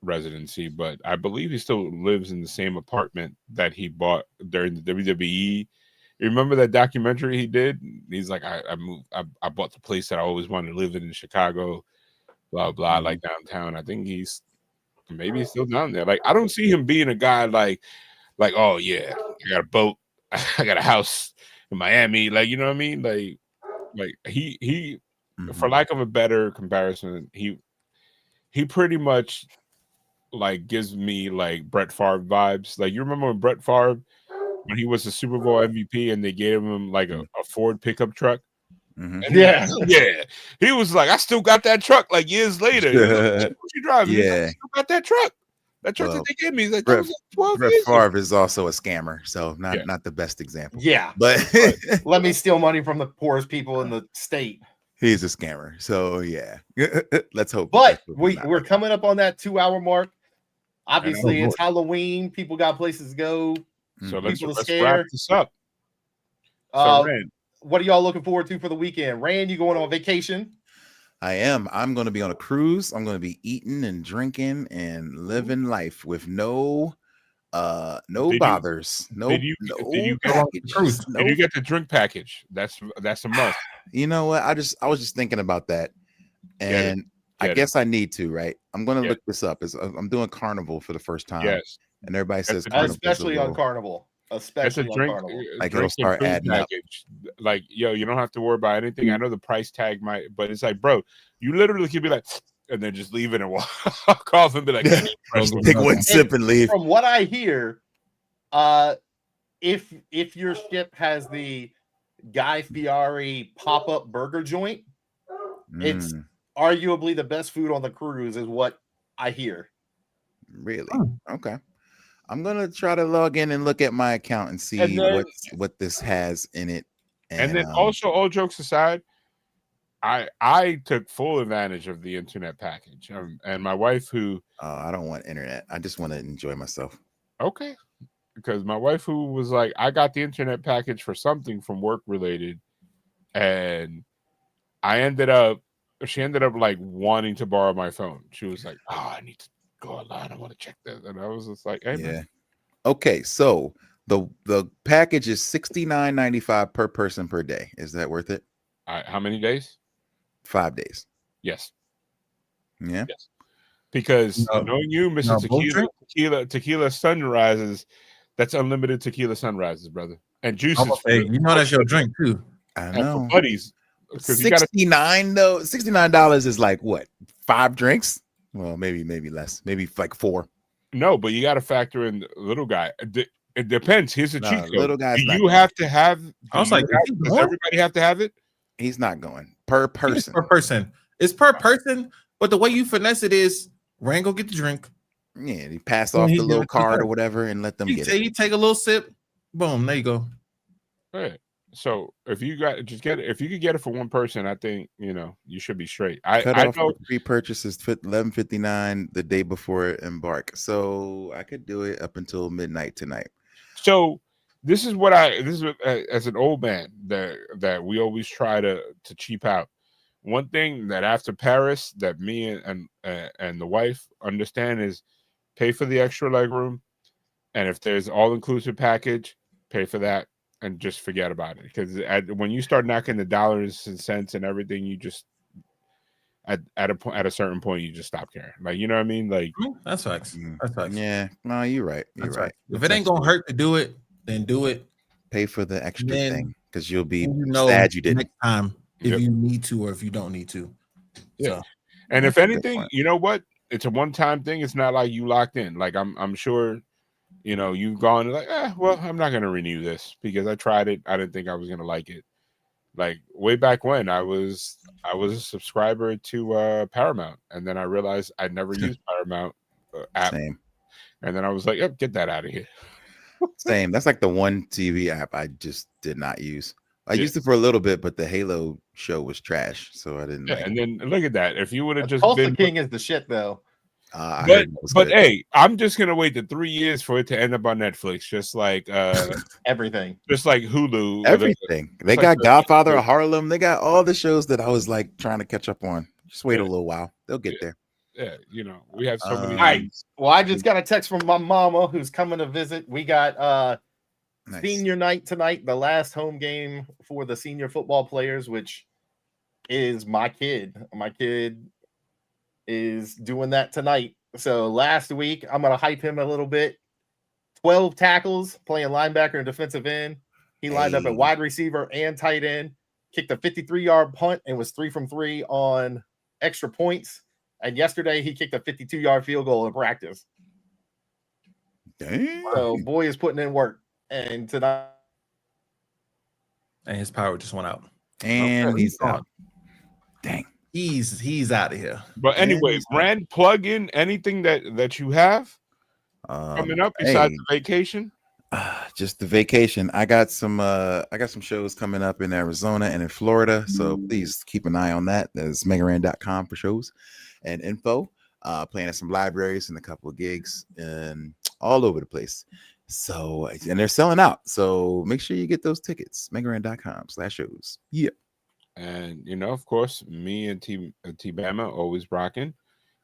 residency, but I believe he still lives in the same apartment that he bought during the WWE. You remember that documentary he did? He's like, I bought the place that I always wanted to live in Chicago, blah blah, like downtown. I think maybe he's still down there. Like, I don't see him being a guy like, oh yeah, I got a boat, I got a house in Miami, like, you know what I mean? Like he for lack of a better comparison, he pretty much like gives me like Brett Favre vibes. Like, you remember when Brett Favre, when he was the Super Bowl MVP and they gave him like a Ford pickup truck? Mhm. And Yeah. he was like, I still got that truck like years later. He was like, what you driving? He's like, I still got that truck. That truck Well, that they gave me. He's like, that was like 12 Brett years ago. Favre is also a scammer, so not the best example. Yeah. But Let me steal money from the poorest people in the state. he's a scammer. So yeah. Let's hope. But that's we're coming up on that 2-hour mark. Obviously, Oh, it's Halloween. People got places to go. So let's People to wrap scare. this up. So, Uh, Rand, what are y'all looking forward to for the weekend? Rand, you going on vacation? I am. I'm going to be on a cruise. I'm going to be eating and drinking and living life with no bothers. did you packages. did you get the drink package? That's a must. You know what? I was just thinking about that, and I guess I need to. Right? I'm going to look this up. I'm doing Carnival for the first time. Yes, and everybody says Especially on Carnival. that's Especially a on drink. Carnival. Like, Drink it'll start and food adding up. package. Like, yo, you don't have to worry about anything. I know the price tag might, but it's like, bro, you literally could be like, and then just leave it and walk off and be like, Take one sip and leave. From what I hear, if your ship has the Guy Fieri pop-up burger joint, it's arguably the best food on the cruise, is what I hear. Really? Okay. I'm gonna try to log in and look at my account and see what this has in it. And then also, all jokes aside, I took full advantage of the internet package, and my wife, who I don't want internet. I just want to enjoy myself. Okay, because my wife, who was like, I got the internet package for something from work related, and she ended up like wanting to borrow my phone. She was like, oh, I need to go online. I want to check this. And I was just like, hey, man. Okay, so the package is $69.95 per person per day. Is that worth it? How many days? 5 days. Yes. Yeah. Yes. Because knowing you, Mr. Tequila Sunrises, that's unlimited tequila sunrises, brother. And juices. Hey, you know that's your drink too. I know. And for buddies. $69 is like what? 5 drinks? Well, maybe less. Maybe like 4. No, but you got to factor in the little guy. It depends. Here's a cheat code. Little guys. Do you have to have? I was like, does everybody have to have it? He's not going per person. It's per person. It's per person. But the way you finesse it is, Rand go get the drink. Yeah, he pass off the little card or whatever and let them get it. You take a little sip. Boom. There you go. Right. So if you could get it for one person, I think you should be straight. I know pre-purchase is $11.59 the day before embark, so I could do it up until midnight tonight. So this is as an old man that we always try to cheap out. One thing that after Paris that me and the wife understand is pay for the extra leg room, and if there's all-inclusive package, pay for that. And just forget about it, because when you start knocking the dollars and cents and everything, you just at a certain point you just stop caring. Like, you know what I mean? Like, that's facts. That's facts. Yeah, no, you're right. You're right. If it ain't gonna hurt to do it, then do it. Pay for the extra thing, because you'll be sad you didn't next time if you need to or if you don't need to. Yeah. So, and if anything, you know what? It's a one-time thing. It's not like you locked in. Like I'm sure. You've gone like, well, I'm not going to renew this because I tried it. I didn't think I was going to like it. Like way back when I was a subscriber to Paramount, and then I realized I never used Paramount app, Same. and then I was like, "Yep, get that out of here." Same. That's like the one TV app I just did not use. I Yeah. used it for a little bit, but the Halo show was trash, so I didn't Yeah, like and it. then look at that. If you would have just Tulsa been, King is the shit though. I heard it was but good. hey, I'm just gonna wait the 3 years for it to end up on Netflix, just like Everything. just like Hulu. Everything. They like got the- Godfather of Harlem. They got all the shows that I was like trying to catch up on. Just wait Yeah. a little while. They'll get there. Yeah, we have so many. Right. Well, I just got a text from my mama who's coming to visit. We got Nice. senior night tonight, the last home game for the senior football players, which is my kid. My kid is doing that tonight. So last week, I'm gonna hype him a little bit. 12 tackles, playing linebacker and defensive end. He lined up at Hey. wide receiver and tight end, kicked a 53-yard punt and was 3 from 3 on extra points. And yesterday he kicked a 52-yard field goal in practice. Dang. So boy is putting in work. And tonight, And his power just went out. And Okay, he's gone. out. Dang. He's out of here. But anyway, he's Rand, plug in anything that you have coming up besides hey, the vacation. just the vacation. I got some shows coming up in Arizona and in Florida. So please keep an eye on that. There's megaran.com for shows and info. Playing at some libraries and a couple of gigs and all over the place. So, and they're selling out. So make sure you get those tickets. megaran.com/shows. Yeah. And of course, me and T Bama always rocking.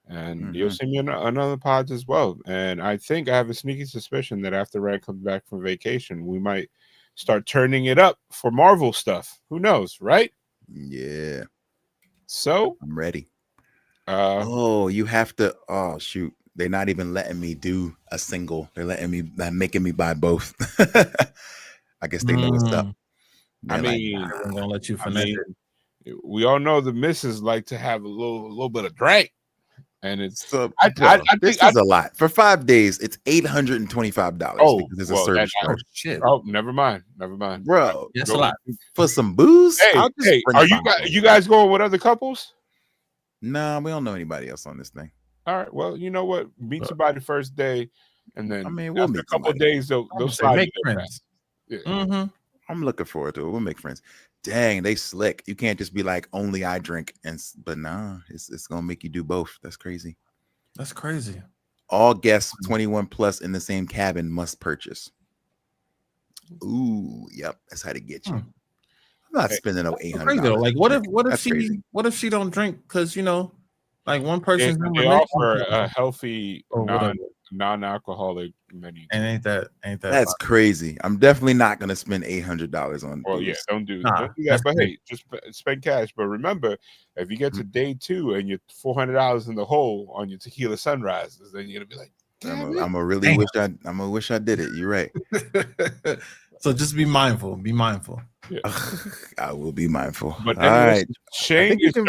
And you'll see me on other pods as well. And I think I have a sneaky suspicion that after Rand comes back from vacation, we might start turning it up for Marvel stuff. Who knows, right? Yeah. So I'm ready. uh You have to. Oh shoot. They're not even letting me do a single. They're making me buy both. I guess they know what's up. They're I mean, I'm gonna let you I finesse mean, it. we all know the misses like to have a little bit of drink. And it's So, I this think is a lot. For 5 days, it's $825 because there's a service charge. Shit. Oh, never mind. Bro, That's a lot. for some booze? Hey, are you guys going with other couples? Nah, we don't know anybody else on this thing. All right. Well, you know what? Meet somebody the first day, and then We'll after meet a couple of somebody. days, they'll Say, slide make you their friends. path. Yeah. I'm looking forward to it. We'll make friends. Dang, they slick. You can't just be like, only I drink. But nah, it's going to make you do both. That's crazy. That's crazy. All guests 21 plus in the same cabin must purchase. Ooh, yep. That's how to get you. I'm not spending no $800. Like, what if she don't drink? Because like one person's They offer a healthy non-alcoholic menu. And ain't that That's crazy. I'm definitely not gonna spend $800 on. Well, booze. yeah, don't do that. But hey, just spend cash. But remember, if you get to day 2 and you're $400 in the hole on your tequila sunrises, then you're gonna be like, I'm gonna wish I did it. You're right. So just be mindful. Be mindful. Yeah. I will be mindful. But all right, Shane, you can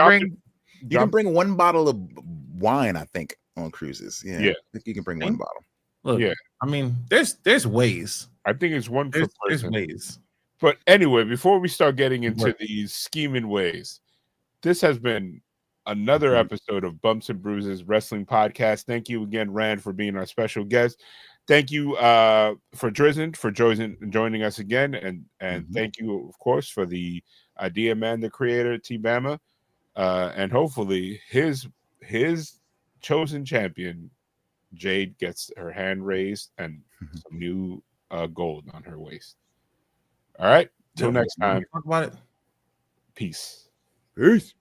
bring one bottle of wine. I think on cruises. Yeah. I think you can bring one bottle. Look, yeah. I mean, there's ways. I think it's one per person. There's ways. But anyway, before we start getting into these scheming ways, this has been another episode of Bumps and Bruises Wrestling Podcast. Thank you again, Rand, for being our special guest. Thank you for Drizzt for joining us again, and thank you, of course, for the idea man, the creator, T Bama, and hopefully his chosen champion, Jade, gets her hand raised and some new gold on her waist. All right, till next time. Talk about it. Peace. Peace.